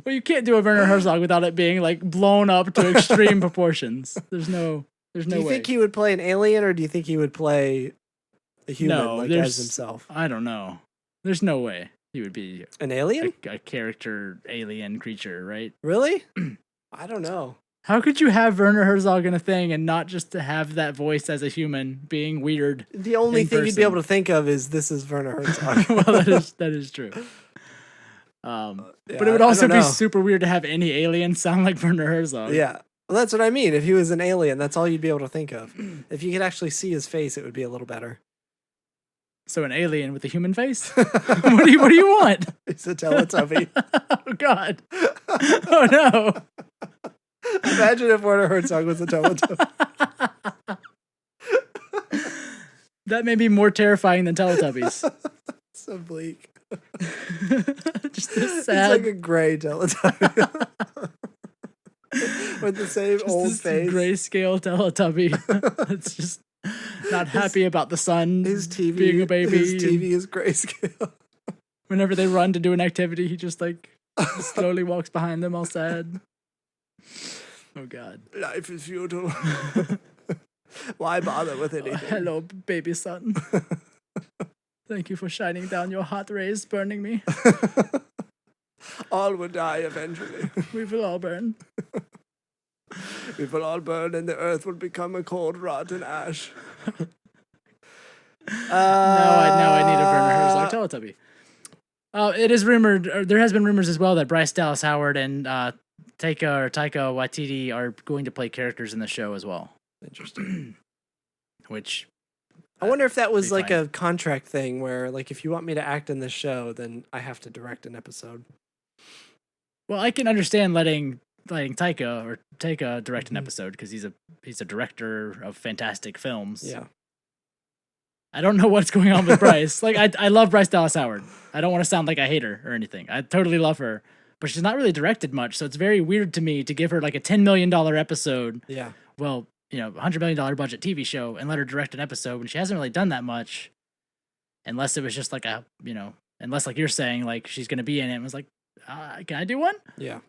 Well, you can't do a Werner Herzog without it being like blown up to extreme proportions. There's no Do you way. think he would play an alien, or do you think he would play a human as himself? I don't know. There's no way he would be An alien? a character alien creature, right? Really? I don't know. How could you have Werner Herzog in a thing and not just to have that voice as a human being weird? The only in thing you'd be person? able to think of is this is Werner Herzog. Well, that is true. But it would I also don't be know. super weird to have any alien sound like Werner Herzog. Yeah. Well, that's what I mean. If he was an alien, that's all you'd be able to think of. If you could actually see his face, it would be a little better. So an alien with a human face? What do you want? He's a Teletubby. Oh God! Oh no! Imagine if Werner Herzog was a Teletubby. That may be more terrifying than Teletubbies. So bleak. Just this He's sad, like a gray Teletubby. With the same just old this face. grayscale Teletubby. It's just not happy about the sun His TV, being a baby. His and TV is grayscale. whenever they run to do an activity, he just like slowly walks behind them, all sad. Oh God! Life is futile. Why bother with anything? Hello, baby son. Thank you for shining down your hot rays, burning me. All will die eventually. We will all burn. We will all burn, and the earth will become a cold, rotten ash. Now I need a Werner Herzog Teletubby. It is rumored, or there has been rumors as well, that Bryce Dallas Howard and Taika Waititi are going to play characters in the show as well. Interesting. Which I wonder if that was be like fine. a contract thing where, like, if you want me to act in this show, then I have to direct an episode. Well, I can understand letting Taika direct an episode because he's a director of fantastic films. Yeah. I don't know what's going on with Bryce. Like I love Bryce Dallas Howard. I don't want to sound like I hate her or anything. I totally love her, but she's not really directed much, so it's very weird to me to give her like a $10 million episode. Yeah. Well, $100 million budget TV show and let her direct an episode when she hasn't really done that much. Unless it was just like unless like you're saying, like she's going to be in it and was like, can I do one? Yeah.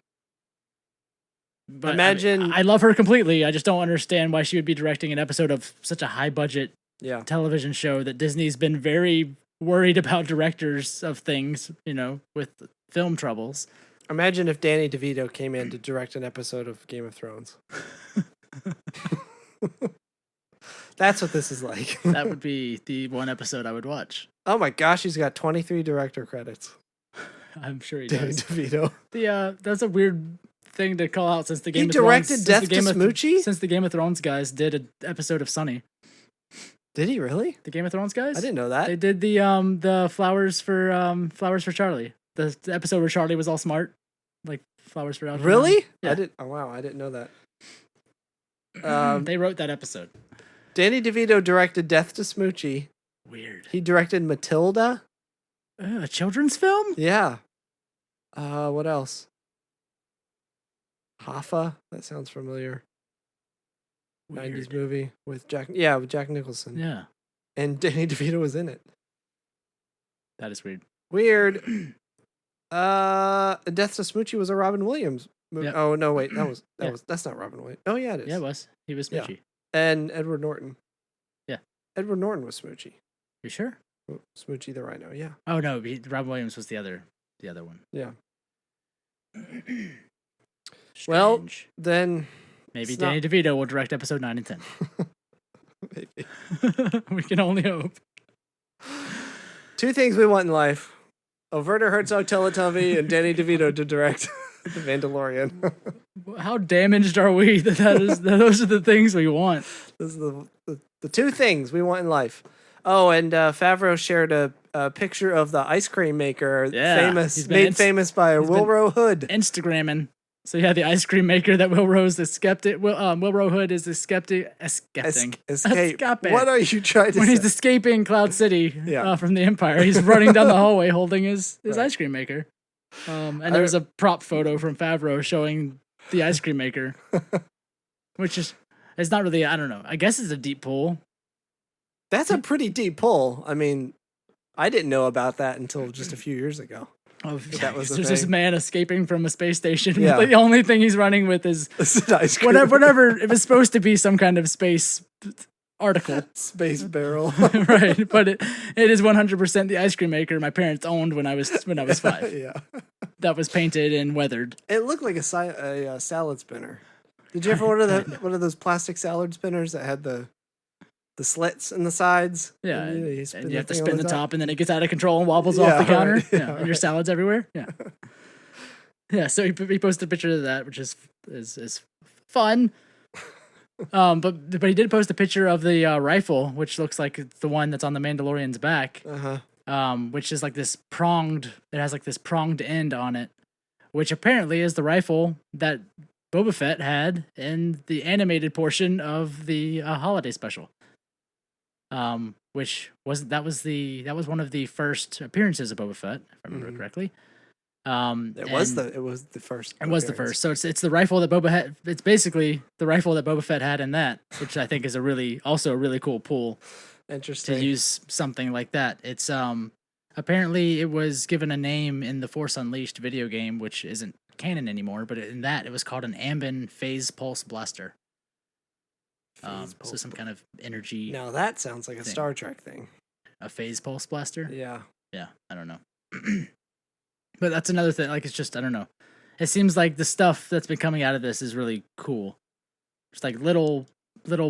But Imagine- I love her completely. I just don't understand why she would be directing an episode of such a high budget Yeah. television show that Disney's been very worried about directors of things, with film troubles. Imagine if Danny DeVito came in to direct an episode of Game of Thrones. That's what this is like. That would be the one episode I would watch. Oh my gosh, he's got 23 director credits. I'm sure he Danny does. DeVito. That's a weird thing to call out since the Game He of Thrones. directed Death to Smoochie? Since the Game of Thrones guys did an episode of Sunny. Did he really? The Game of Thrones guys? I didn't know that. They did the Flowers for Charlie. The episode where Charlie was all smart, like Flowers for Algernon. Really? Yeah. Oh wow, I didn't know that. They wrote that episode. Danny DeVito directed Death to Smoochie. Weird. He directed Matilda. A children's film? Yeah. What else? Hoffa. That sounds familiar. Weird. 90s movie with Jack Nicholson. Yeah, And Danny DeVito was in it. that is weird. Weird. Death to Smoochie was a Robin Williams movie. Yep. Oh no, wait, Yeah. that's not Robin Williams. Oh yeah, it is. Yeah, it was. He was Yeah. Smoochy. And Edward Norton. Yeah. Edward Norton was Smoochie. You sure? Smoochie the Rhino, yeah. Oh no, Robin Williams was the other one. Yeah. Well, Strange. then Maybe it's Danny DeVito will direct episode 9 and 10. maybe. We can only hope. Two things we want in life. A Werner Herzog Teletubby and Danny DeVito to direct The Mandalorian. How damaged are we that those are the things we want? Those are the two things we want in life. Oh, and Favreau shared a picture of the ice cream maker, made famous by Wilro Hood. Instagramming. So yeah, the ice cream maker that Wilro's is skeptic. Wilro Hood is escape. What are you trying to when say? he's escaping Cloud City from the Empire, he's running down the hallway holding his ice cream maker. And there was a prop photo from Favreau showing the ice cream maker, which is it's not really. I don't know. I guess it's a deep pull. That's a pretty deep pull. I mean, I didn't know about that until just a few years ago. Oh, that was there's this man escaping from a space station. Yeah. The only thing he's running with is ice cream. whatever. It was supposed to be some kind of space article, space barrel, right? But it is 100% the ice cream maker my parents owned when I was 5. Yeah, that was painted and weathered. It looked like a salad spinner. Did you ever order one of those plastic salad spinners that had the slits in the sides? Yeah, and you have to spin the top, and then it gets out of control and wobbles off the counter. Right, and your salad's everywhere. Yeah, yeah. So he posted a picture of that, which is fun. But he did post a picture of the rifle, which looks like the one that's on the Mandalorian's back. Which is like this pronged. It has like this pronged end on it, which apparently is the rifle that Boba Fett had in the animated portion of the holiday special. Which was one of the first appearances of Boba Fett, if I remember correctly. It was the first. It was the first. So it's the rifle that Boba Fett. It's basically the rifle that Boba Fett had in that, which I think is a really cool pull. Interesting. To use something like that. It's apparently it was given a name in the Force Unleashed video game, which isn't canon anymore, but in that it was called an Ambin Phase Pulse Blaster. So some kind of energy. Now that sounds like a Star Trek thing. A phase pulse blaster? Yeah. Yeah, I don't know. But that's another thing. Like, it's just, I don't know. It seems like the stuff that's been coming out of this is really cool. Just like little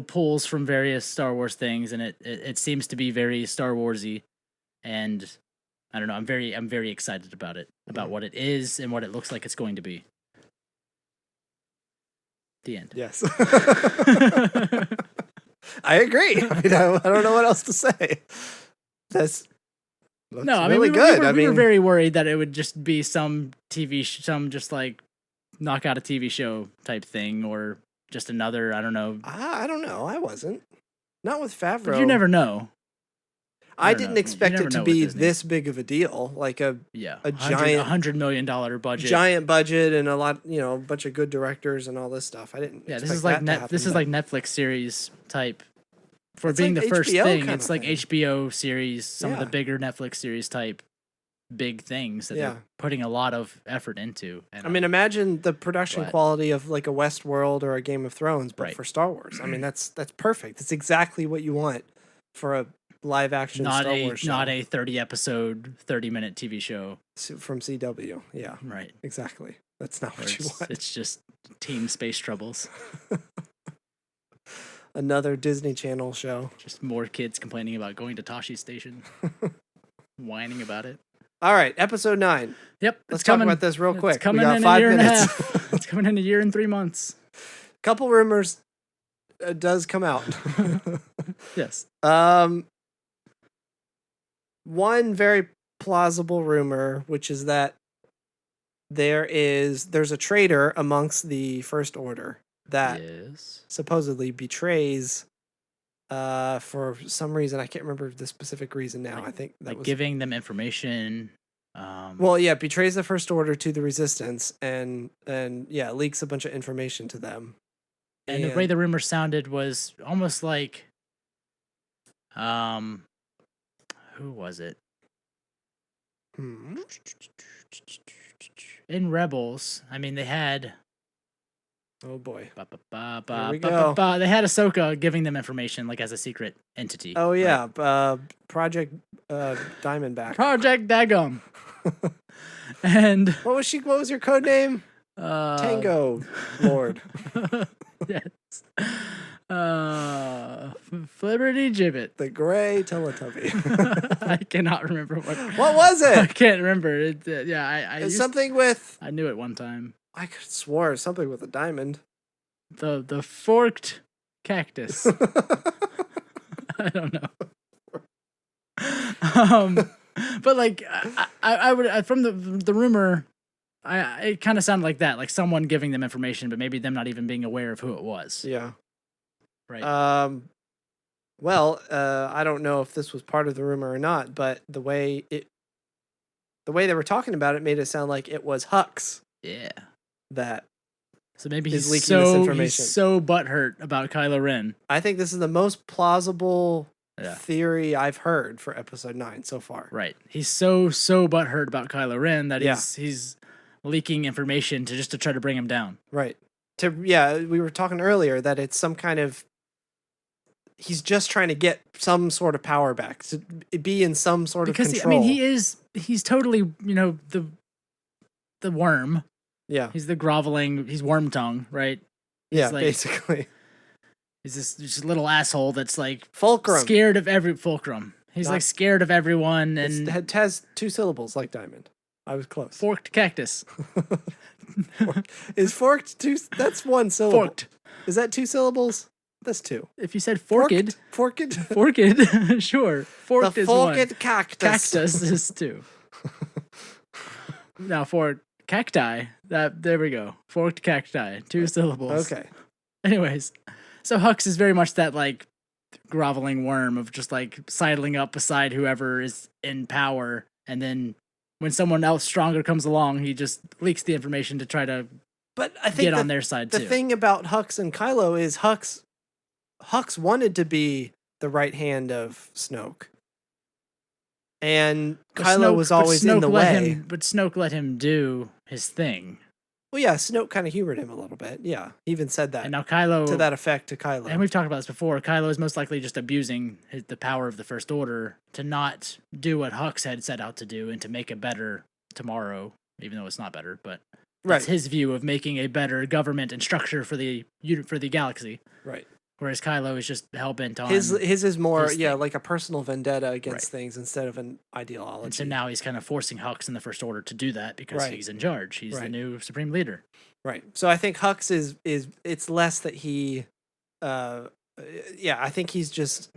pulls from various Star Wars things, and it seems to be very Star Warsy. And I don't know. I'm very excited about it, about what it is and what it looks like it's going to be. The end. Yes. I agree. I mean, I don't know what else to say. That's really good. We were very worried that it would just be some some just like knock out a TV show type thing, or just another, I don't know. I don't know. I wasn't. Not with Favreau. But you never know. I didn't expect it to be this big of a deal, like a giant $100 million budget, giant budget, and a lot, a bunch of good directors and all this stuff. I didn't. Yeah, this is like Netflix series type. For being like the first thing, it's like HBO series, some of the bigger Netflix series type big things that they're putting a lot of effort into. And I mean, imagine the production quality of like a Westworld or a Game of Thrones, but for Star Wars. I mean, that's perfect. It's exactly what you want for a live action Star Wars show. Not a 30 episode, 30-minute TV show from CW. Yeah, right. Exactly. That's not what you want. It's just Team Space Troubles. Another Disney Channel show. Just more kids complaining about going to Tashi Station, whining about it. All right, episode 9. Yep, let's talk about this real quick. It's coming in 5 year minutes. And a half. It's coming in a year and 3 months. Couple rumors does come out. Yes. One very plausible rumor, which is that there's a traitor amongst the First Order that supposedly betrays for some reason. I can't remember the specific reason now. I think that was giving them information. Betrays the First Order to the Resistance and leaks a bunch of information to them. And the way the rumor sounded was almost like who was it? In Rebels, I mean, they had. Oh boy! Here we go. They had Ahsoka giving them information, like as a secret entity. Oh yeah, right? Project Diamondback. Project Dagum. And what was your code name? Tango Lord. Yes. Flibberty Gibbet. The Gray Teletubby. I cannot remember what was it? I can't remember. It's something with. I knew it one time. I could have swore something with a diamond. The forked cactus. I don't know. But like I would from the rumor, it kind of sounded like that, like someone giving them information, but maybe them not even being aware of who it was. Yeah. Right. Well, I don't know if this was part of the rumor or not, but the way they were talking about it made it sound like it was Hux. Yeah. That. So maybe Is he's leaking this information. he's so butthurt about Kylo Ren. I think this is the most plausible Yeah. theory I've heard for episode 9 so far. Right. He's so butthurt about Kylo Ren that Yeah. he's leaking information to try to bring him down. Right. We were talking earlier that it's some kind of, he's just trying to get some sort of power back, to be in some sort of control. He's totally, the worm. Yeah. He's the groveling, he's worm tongue, right? Yeah, like- basically. He's this just little asshole that's like Fulcrum. scared of fulcrum. He's Not- like scared of everyone, and It has 2 syllables like diamond. I was close. forked cactus. Is forked 2? That's 1 syllable. Forked. Is that 2 syllables? That's 2. If you said forked, Forked. sure. Forked The is one. forked cactus. Cactus is 2. Now for cacti, there we go. Forked cacti, 2 syllables. Okay. Anyways, so Hux is very much that like groveling worm of just like sidling up beside whoever is in power, and then when someone else stronger comes along, he just leaks the information to try to But I think get on their side the too. thing about Hux and Kylo is Hux wanted to be the right hand of Snoke. And But Kylo was always in the way. But Snoke let him do his thing. Well, yeah, Snoke kind of humored him a little bit. Yeah, he even said that And now Kylo, to that effect to Kylo. and we've talked about this before, Kylo is most likely just abusing the power of the First Order to not do what Hux had set out to do and to make a better tomorrow, even though it's not better, but that's his view of making a better government and structure for the galaxy. Right. Whereas Kylo is just hell-bent on His is more, his thing. like a personal vendetta against Right. things instead of an ideology. And so now he's kind of forcing Hux and the First Order to do that because Right. he's in charge. He's the Right. new supreme leader. Right. So I think Hux is it's less that he I think he's just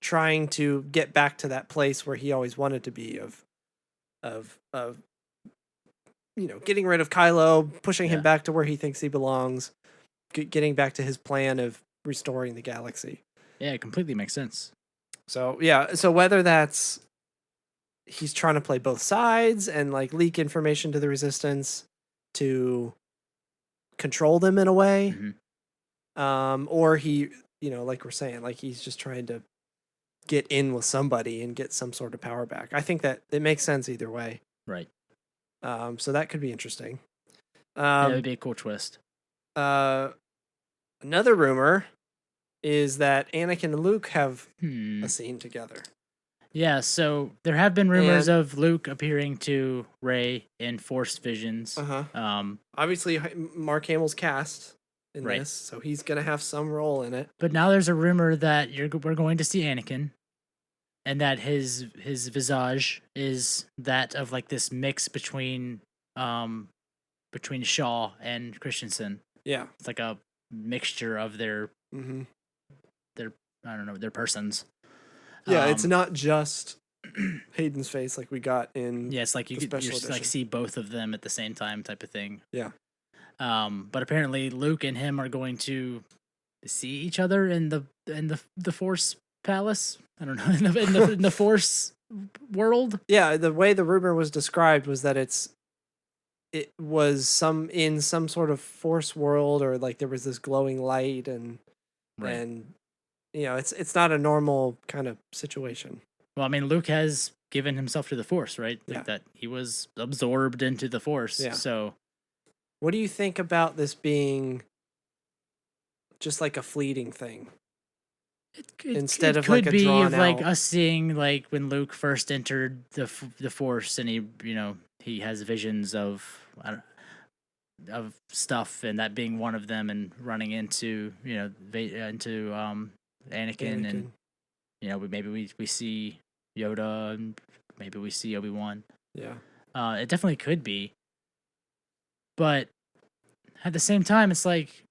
trying to get back to that place where he always wanted to be of getting rid of Kylo, pushing him Yeah. back to where he thinks he belongs, getting back to his plan of restoring the galaxy. Yeah, it completely makes sense. So, so whether that's he's trying to play both sides and like leak information to the resistance to control them in a way, or he, like we're saying, like he's just trying to get in with somebody and get some sort of power back. I think that it makes sense either way. Right. So that could be interesting. That would be a cool twist. Another rumor is that Anakin and Luke have Hmm. a scene together. Yeah, so there have been rumors of Luke appearing to Rey in Force visions. Obviously, Mark Hamill's cast in Right. this, so he's gonna have some role in it. But now there's a rumor that we're going to see Anakin, and that his visage is that of like this mix between Shaw and Christensen. Yeah. It's like a mixture of their Mm-hmm. I don't know, their persons. Yeah, it's not just Hayden's face like we got in. Yeah, it's like you the could special just like edition. see both of them at the same time, type of thing. Yeah. But apparently Luke and him are going to see each other in the Force Palace. I don't know, in the Force world. Yeah, the way the rumor was described was that it was some sort of Force world, or like there was this glowing light and it's not a normal kind of situation. Well, I mean, Luke has given himself to the Force, right? Like Yeah. that he was absorbed into the Force. Yeah. So What do you think about this being just like a fleeting thing? Instead of, like, could a be drawn of like out- us seeing like when Luke first entered the Force, and he has visions of of stuff, and that being one of them, and running into Anakin, and maybe we see Yoda, and maybe we see Obi-Wan. Yeah. It definitely could be, but at the same time, it's like,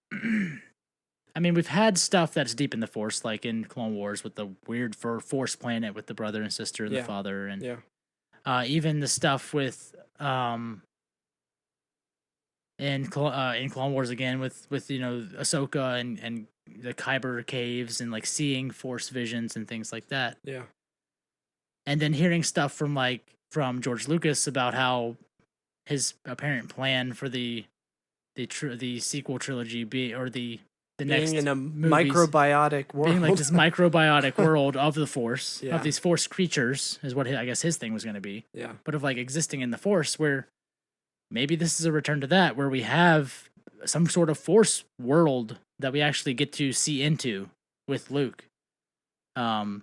I mean, we've had stuff that's deep in the Force, like in Clone Wars with the weird Force planet with the brother and sister and the Yeah. father, and Yeah. even the stuff with in Clone Wars again with Ahsoka and the Kyber caves and like seeing Force visions and things like that. Yeah. And then hearing stuff from George Lucas about how his apparent plan for the sequel trilogy the next Being in a movies, microbiotic world. being like this microbiotic world of the Force, Yeah. of these Force creatures, is what I guess his thing was going to be. Yeah. But of like existing in the Force, where maybe this is a return to that, where we have some sort of Force world that we actually get to see into with Luke. And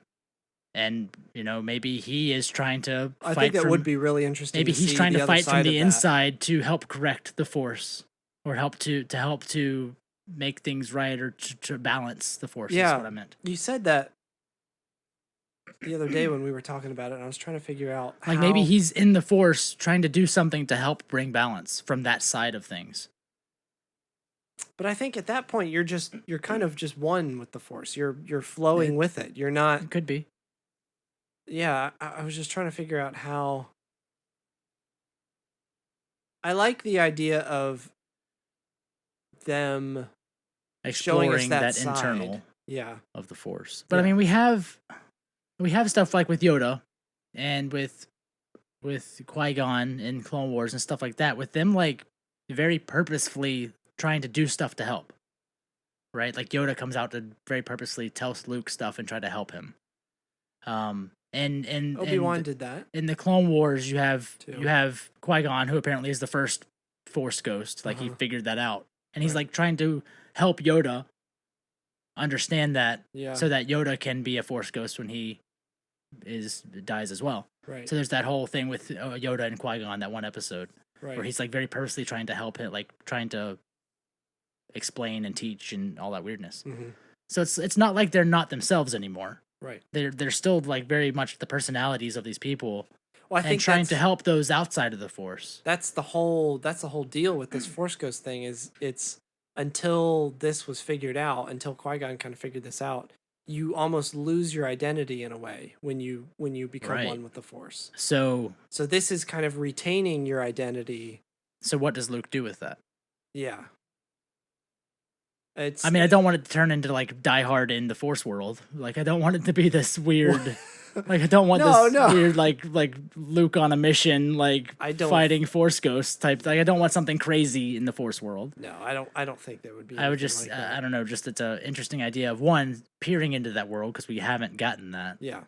maybe he is trying to fight. I think that from, would be really interesting. Maybe to he's see trying the to other fight from side the of that. inside to help correct the Force, or help to make things right, or to balance the Force. Yeah. Is what I meant. You said that the other day when we were talking about it, and I was trying to figure out Like maybe he's in the Force trying to do something to help bring balance from that side of things. But I think at that point you're kind of just one with the Force. You're flowing with it. You're not. It could be. Yeah, I was just trying to figure out how. I like the idea of them showing us Exploring that that side. internal Yeah. of the Force. But Yeah. I mean, we have stuff like with Yoda and with Qui-Gon in Clone Wars and stuff like that, with them like very purposefully trying to do stuff to help. Right? Like Yoda comes out to very purposely tell Luke stuff and try to help him. And Obi-Wan did that. in the Clone Wars, you have Too. Qui-Gon, who apparently is the first Force ghost. Like he figured that out, and he's Right. like trying to help Yoda understand that, Yeah. so that Yoda can be a Force ghost when he dies as well. Right. So there's that whole thing with Yoda and Qui-Gon, that one episode Right. where he's like very purposely trying to help it, like trying to explain and teach and all that weirdness. Mm-hmm. So it's not like they're not themselves anymore. Right. They're still like very much the personalities of these people, Well, I think and trying to that's- help those outside of the Force. That's the whole deal with this Force Ghost thing. Is it's until this was figured out, until Qui-Gon kind of figured this out, you almost lose your identity in a way when you become Right. one with the Force. So this is kind of retaining your identity. so what does Luke do with that? Yeah. It's. I mean, I don't want it to turn into like Die Hard in the Force world. Like I don't want it to be this weird. Like I don't want this weird like Luke on a mission, like I don't- fighting Force ghosts type. Like I don't want something crazy in the Force world. No, I don't think there would be. I would anything just like that. I don't know. Just it's an interesting idea of one peering into that world, because we haven't gotten that. Yeah. Well,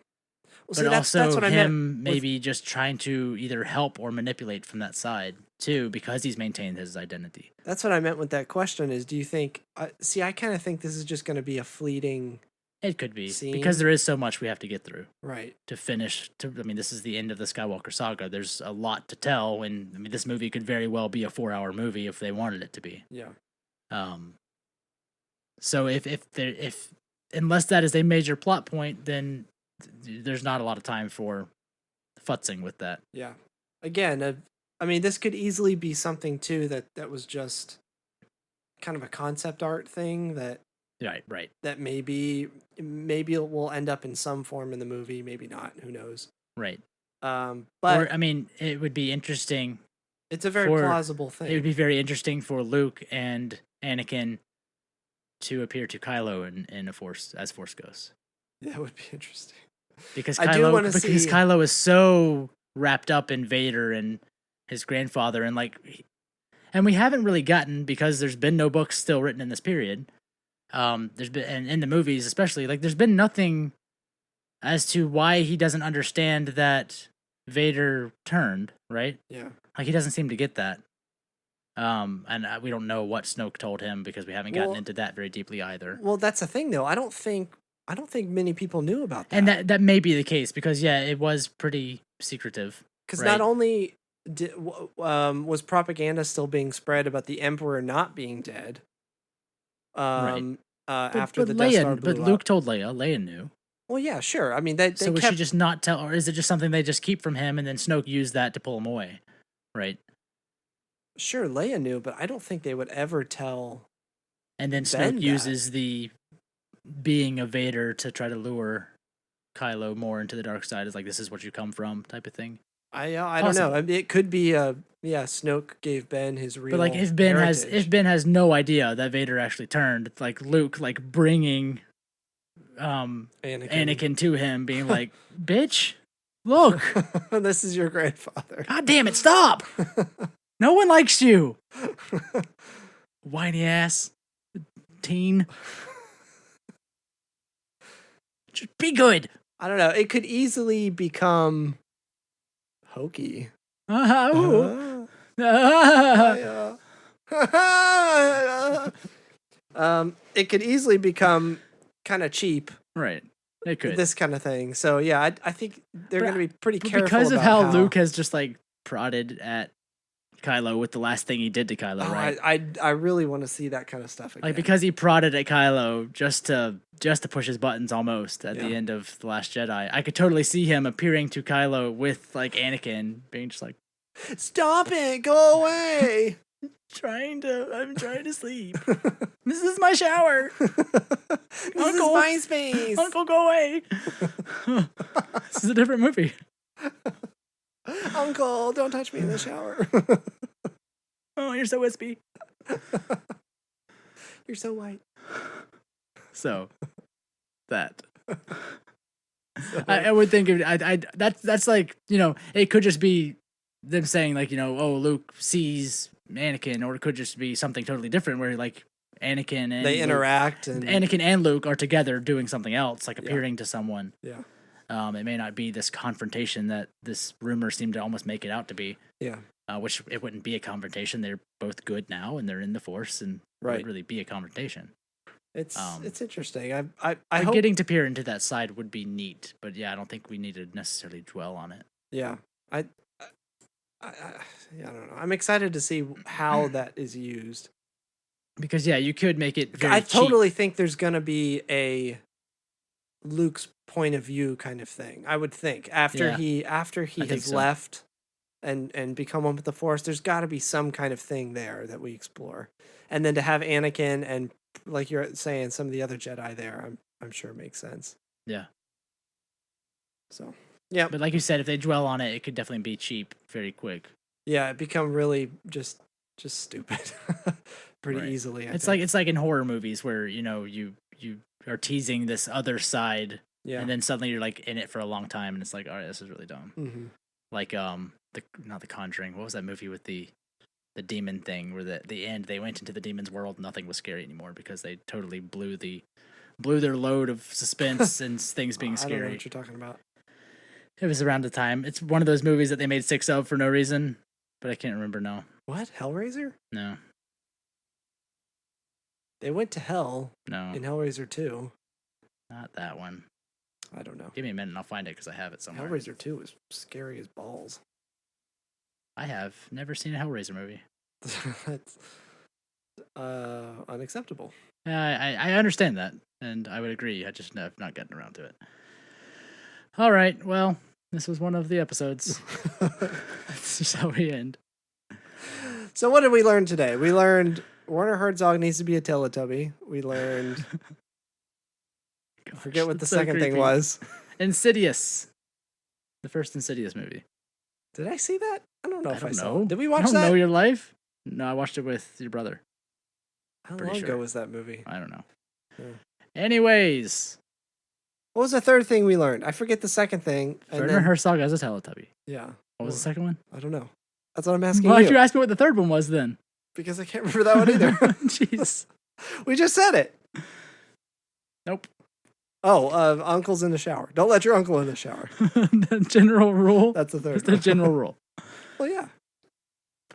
But see, that's also what I meant. him maybe just trying to either help or manipulate from that side too, because he's maintained his identity. That's what I meant with that question. Is do you think? See, I kind of think this is just going to be a fleeting. It could be Scene. because there is so much we have to get through Right. to finish. I mean, this is the end of the Skywalker saga. There's a lot to tell, and I mean, this movie could very well be a 4-hour movie if they wanted it to be. Yeah. So if unless that is a major plot point, then there's not a lot of time for futzing with that. Yeah. Again, I mean, this could easily be something too that was just kind of a concept art thing that Right. that maybe it will end up in some form in the movie, maybe not. Who knows? Right. But Or I mean, it would be interesting. it's a very plausible thing. It would be very interesting for Luke and Anakin to appear to Kylo in a Force as Force ghosts, That would be interesting. because I do wanna see- Kylo is so wrapped up in Vader and his grandfather, and and we haven't really gotten, because there's been no books still written in this period. There's been, and in the movies especially, like there's been nothing as to why he doesn't understand that Vader turned, right? Yeah. Like he doesn't seem to get that. And we don't know what Snoke told him, because we haven't gotten Well- into that very deeply either. Well, that's the thing, though. I don't think many people knew about that. And that may be the case, because it was pretty secretive. Because right. not only was propaganda still being spread about the Emperor not being dead. After the Death Star blew but up. Luke told Leia. Leia knew. Well, yeah, sure. I mean, they So was kept she just not tell, or is it just something they just keep from him, and then Snoke used that to pull him away? Right. Sure, Leia knew, but I don't think they would ever tell. And then Ben Snoke uses the being a Vader to try to lure Kylo more into the dark side. Is like, this is what you come from, type of thing. I don't know. I mean, it could be Snoke gave Ben his real. But like, if Ben has no idea that Vader actually turned, it's like Luke like bringing Anakin to him, being like, "Bitch, look, this is your grandfather. God damn it, stop! No one likes you, whiny ass teen. Just be good." I don't know. It could easily become hokey. Ooh. It could easily become kind of cheap, Right. It could. this kind of thing. So yeah, I think they're going to be pretty careful because of about how Luke has just like prodded at Kylo with the last thing he did to Kylo, right? I really want to see that kind of stuff again. Like, because he prodded at Kylo just to push his buttons almost at the end of The Last Jedi. I could totally see him appearing to Kylo with like Anakin being just like, "Stop it! Go away!" I'm trying to sleep. This is my shower. This is my space. Uncle, go away. This is a different movie. Uncle, don't touch me in the shower. Oh, you're so wispy. You're so white. So that I would think that's like, it could just be them saying like, oh, Luke sees Anakin, or it could just be something totally different where like Anakin and they interact, and Anakin and Luke are together doing something else, like appearing to someone. Yeah. It may not be this confrontation that this rumor seemed to almost make it out to be. Yeah. Which it wouldn't be a confrontation. They're both good now, and they're in the Force, and it would really be a confrontation. It's interesting. I hope getting to peer into that side would be neat, but yeah, I don't think we need to necessarily dwell on it. Yeah. I don't know. I'm excited to see how that is used. Because you could make it very I cheap. totally think there's going to be a Luke's point of view kind of thing. I would think after he has left and become one with the Force, there's got to be some kind of thing there that we explore. And then to have Anakin and, like you're saying, some of the other Jedi there, I'm sure makes sense. Yeah. So, yeah. But like you said, if they dwell on it, it could definitely be cheap very quick. Yeah, it become really just stupid pretty easily. It's like in horror movies where, you are teasing this other side, and then suddenly you're like in it for a long time, and it's like, all right, this is really dumb. Mm-hmm. Like not The Conjuring. What was that movie with the demon thing where the end they went into the demon's world, nothing was scary anymore because they totally blew their load of suspense and things being scary. I don't know what you're talking about. It was around the time. It's one of those movies that they made 6 of for no reason, but I can't remember now. What? Hellraiser? No. They went to hell. No. In Hellraiser 2. Not that one. I don't know. Give me a minute and I'll find it because I have it somewhere. Hellraiser 2 is scary as balls. I have never seen a Hellraiser movie. That's unacceptable. I understand that, and I would agree. I just have not gotten around to it. All right, well, this was one of the episodes. That's just how we end. So what did we learn today? We learned Werner Herzog needs to be a Teletubby. We learned... Gosh, forget what the so second thing creepy. was. Insidious. The first Insidious movie. Did I see that? I don't know if I saw know. it. Did we watch I don't that? know your life? No, I watched it with your brother. How Pretty long sure. ago was that movie? I don't know. Yeah. Anyways. What was the third thing we learned? I forget the second thing. Werner Herzog as a Teletubby. Yeah. What was the second one? I don't know. That's what I'm asking Why'd you. you ask me what the third one was then? Because I can't remember that one either. Jeez. We just said it. Nope. Oh, uncle's in the shower. Don't let your uncle in the shower. The general rule. That's the third That's the general rule. Well, yeah.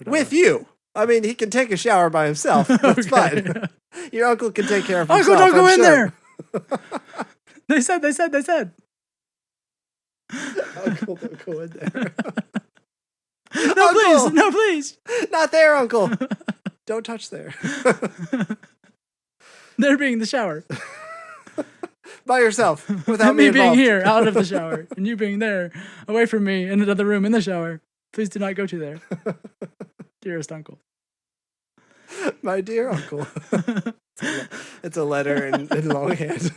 With you. I mean, he can take a shower by himself. That's fine. Your uncle can take care of himself. Uncle, don't go I'm in sure. there. They said. Uncle, don't go in there. No, Uncle! No, please. Not there, Uncle. Don't touch there. They're being in the shower. By yourself, without me being involved. here, out of the shower, and you being there, away from me, in another room in the shower. Please do not go to there. Dearest uncle. My dear uncle. It's a letter in longhand.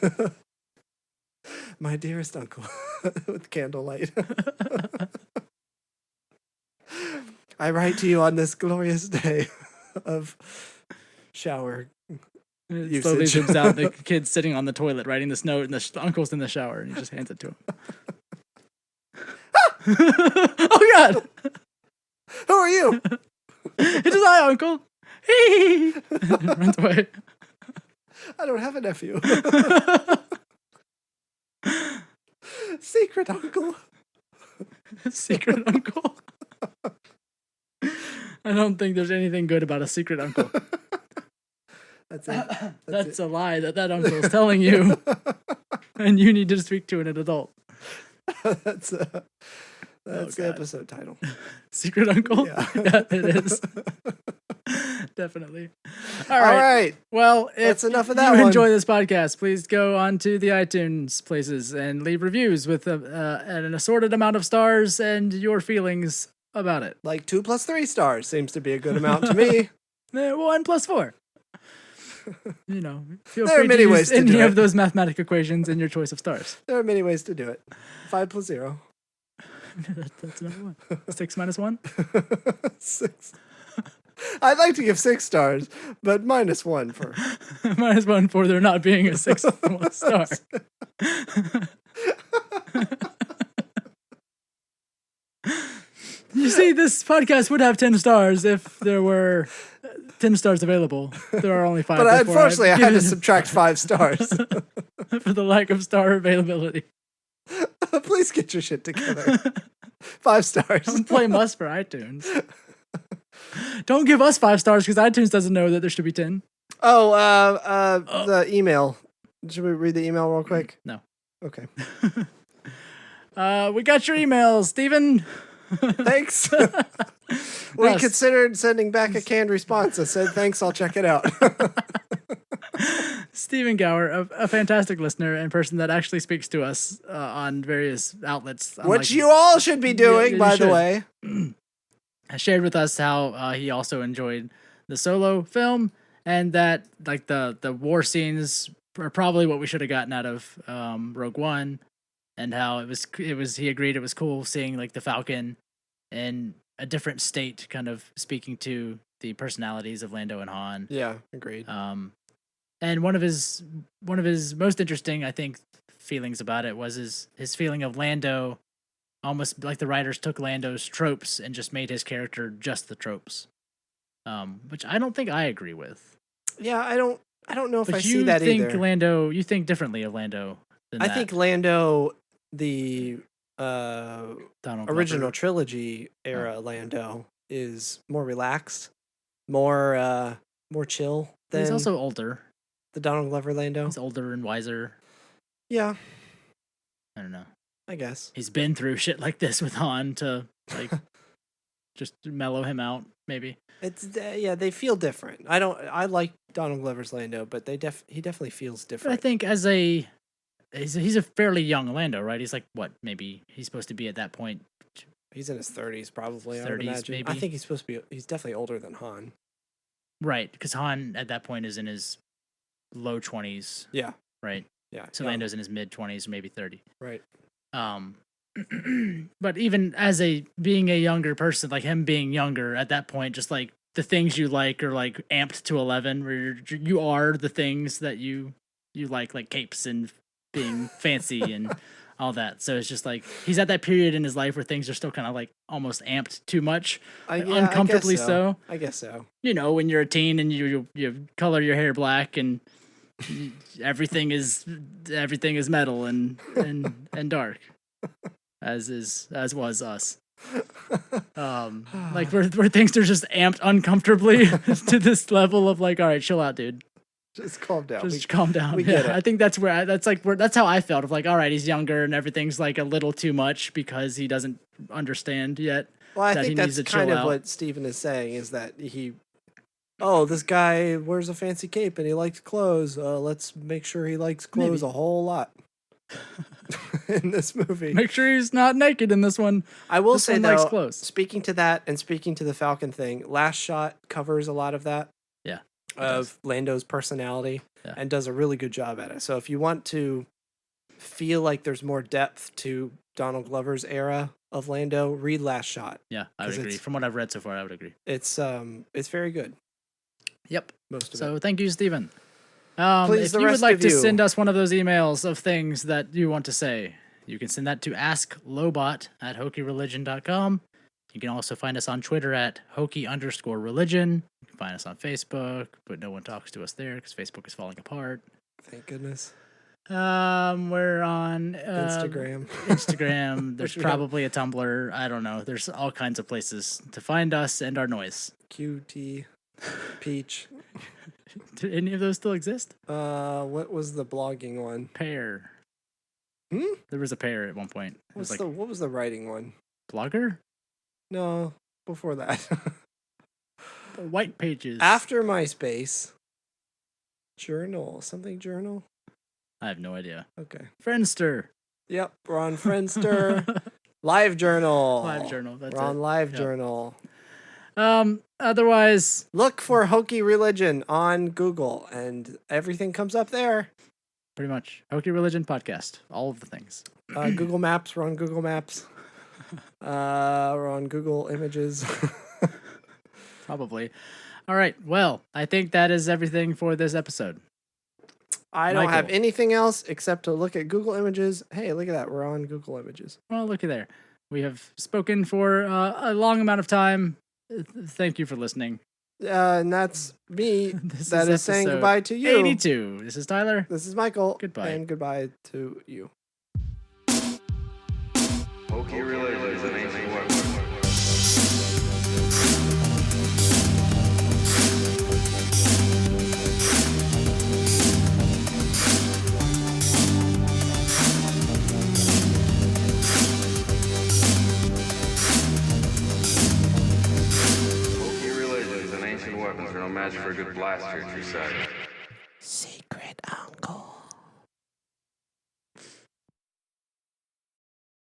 My dearest uncle, with candlelight. I write to you on this glorious day of shower It slowly usage. zooms out. The kid's sitting on the toilet writing this note, and the uncle's in the shower, and he just hands it to him. Oh God! Who are you? It is I, Uncle. He runs away. I don't have a nephew. Secret uncle. Secret uncle. I don't think there's anything good about a secret uncle. That's it. That's a lie that uncle is telling you, and you need to speak to an adult. That's the episode title. Secret uncle. Yeah. Yeah, it is. Definitely. All right. Well, if That's enough of that you one. enjoy this podcast, please go on to the iTunes places and leave reviews with an assorted amount of stars and your feelings about it. Like 2 + 3 stars seems to be a good amount to me. 1 + 4. You know, feel There are free many to use ways to any do of it. those mathematic equations in your choice of stars. There are many ways to do it. 5 + 0. That's another one. 6 minus 1? 6. I'd like to give 6 stars, but -1 for. Minus 1 for there not being a 6th star. You see, this podcast would have 10 stars if there were 10 stars available. There are only 5. But therefore unfortunately, I I've had to given- subtract 5 stars. for the lack of star availability. Please get your shit together. 5 stars. Don't blame us for iTunes. Don't give us 5 stars because iTunes doesn't know that there should be 10. The email. Should we read the email real quick? No. Okay. We got your email, Steven. Thanks. We Yes. considered sending back a canned response. I said, thanks, I'll check it out. Stephen Gower, a fantastic listener and person that actually speaks to us on various outlets. Which you all should be doing, you by the should. way. Shared with us how he also enjoyed the Solo film and that like the war scenes are probably what we should have gotten out of Rogue One, and how it was he agreed it was cool seeing like the Falcon in a different state, kind of speaking to the personalities of Lando and Han. Yeah, agreed. And one of his most interesting, I think, feelings about it was his feeling of Lando, almost like the writers took Lando's tropes and just made his character just the tropes, which I don't think I agree with. Yeah, I don't know if But I you see that think either. you think differently of Lando than I that. think Lando, the Donald original Glover. trilogy era Lando, is more relaxed, more chill than He's also older. the Donald Glover Lando. He's older and wiser. Yeah, I don't know. I guess. He's been through shit like this with Han to like just mellow him out, maybe. It's yeah, they feel different. I like Donald Glover's Lando, but he definitely feels But I different. think he's a fairly young Lando, right? He's like what? Maybe he's supposed to be at that point. He's in his 30s, probably. I would 30s, imagine. maybe. I think he's supposed to be. He's definitely older than Han. Right, because Han at that point is in his low 20s, Yeah, right? yeah. So young. Lando's in his mid 20s or maybe 30. Right. But even as being a younger person, like him being younger at that point, just like the things you like are like amped to 11, where you are the things that you like capes and being fancy and all that. So it's just like he's at that period in his life where things are still kind of like almost amped too much, uncomfortably so. I guess so. You know, when you're a teen and you color your hair black and everything is metal and dark, as was us. Like where things are just amped uncomfortably to this level of like, all right, chill out, dude. Just calm down. Just calm down. we get it. I think that's that's how I felt of like, all right, he's younger and everything's like a little too much because he doesn't understand yet. Well, I that think he needs that's to chill kind of out. what Steven is saying is that this guy wears a fancy cape and he likes clothes. Let's make sure he likes clothes Maybe. a whole lot in this movie. Make sure he's not naked in this one. I will This say one likes though, clothes. speaking to that and speaking to the Falcon thing, Last Shot covers a lot of that. Yeah. of Lando's personality Yeah. and does a really good job at it. So if you want to feel like there's more depth to Donald Glover's era of Lando, read Last Shot. Yeah, I would 'Cause agree. it's- From what I've read so far, I would agree. It's very good. Yep. Most of So it. thank you, Stephen. Please, If the you would rest like of to you. send us one of those emails of things that you want to say, you can send that to asklobot@hokireligion.com. You can also find us on Twitter at hoki_religion. You can find us on Facebook, but no one talks to us there because Facebook is falling apart. Thank goodness. We're on Instagram. Instagram. There's Which we have- probably a Tumblr. I don't know. There's all kinds of places to find us and our noise. QT. Peach. Do any of those still exist? What was the blogging one? Pear. Hmm? There was a pear at one point. It was What was the writing one? Blogger? No, before that. The white pages. After MySpace. Journal. Something journal? I have no idea. Okay. Friendster. Yep, we're on Friendster. Live Journal. Live Journal. That's We're on it. Live Yep. Journal. Otherwise, Look for Hoki Religion on Google, and everything comes up there. pretty much Hoki Religion Podcast. All of the things. Google Maps. We're on Google Maps. We're on Google Images. Probably. All right. Well, I think that is everything for this episode. I don't have Michael. anything else except to look at Google Images. Hey, look at that. We're on Google Images. Well, looky there. We have spoken for a long amount of time. Thank you for listening. And that's me. This That is saying episode goodbye to you. 82. This is Tyler. This is Michael. Goodbye. And goodbye to you. Hoki religion is an ancient weapon. Hoki religion is an ancient weapon, so no match for a good blaster at your side. See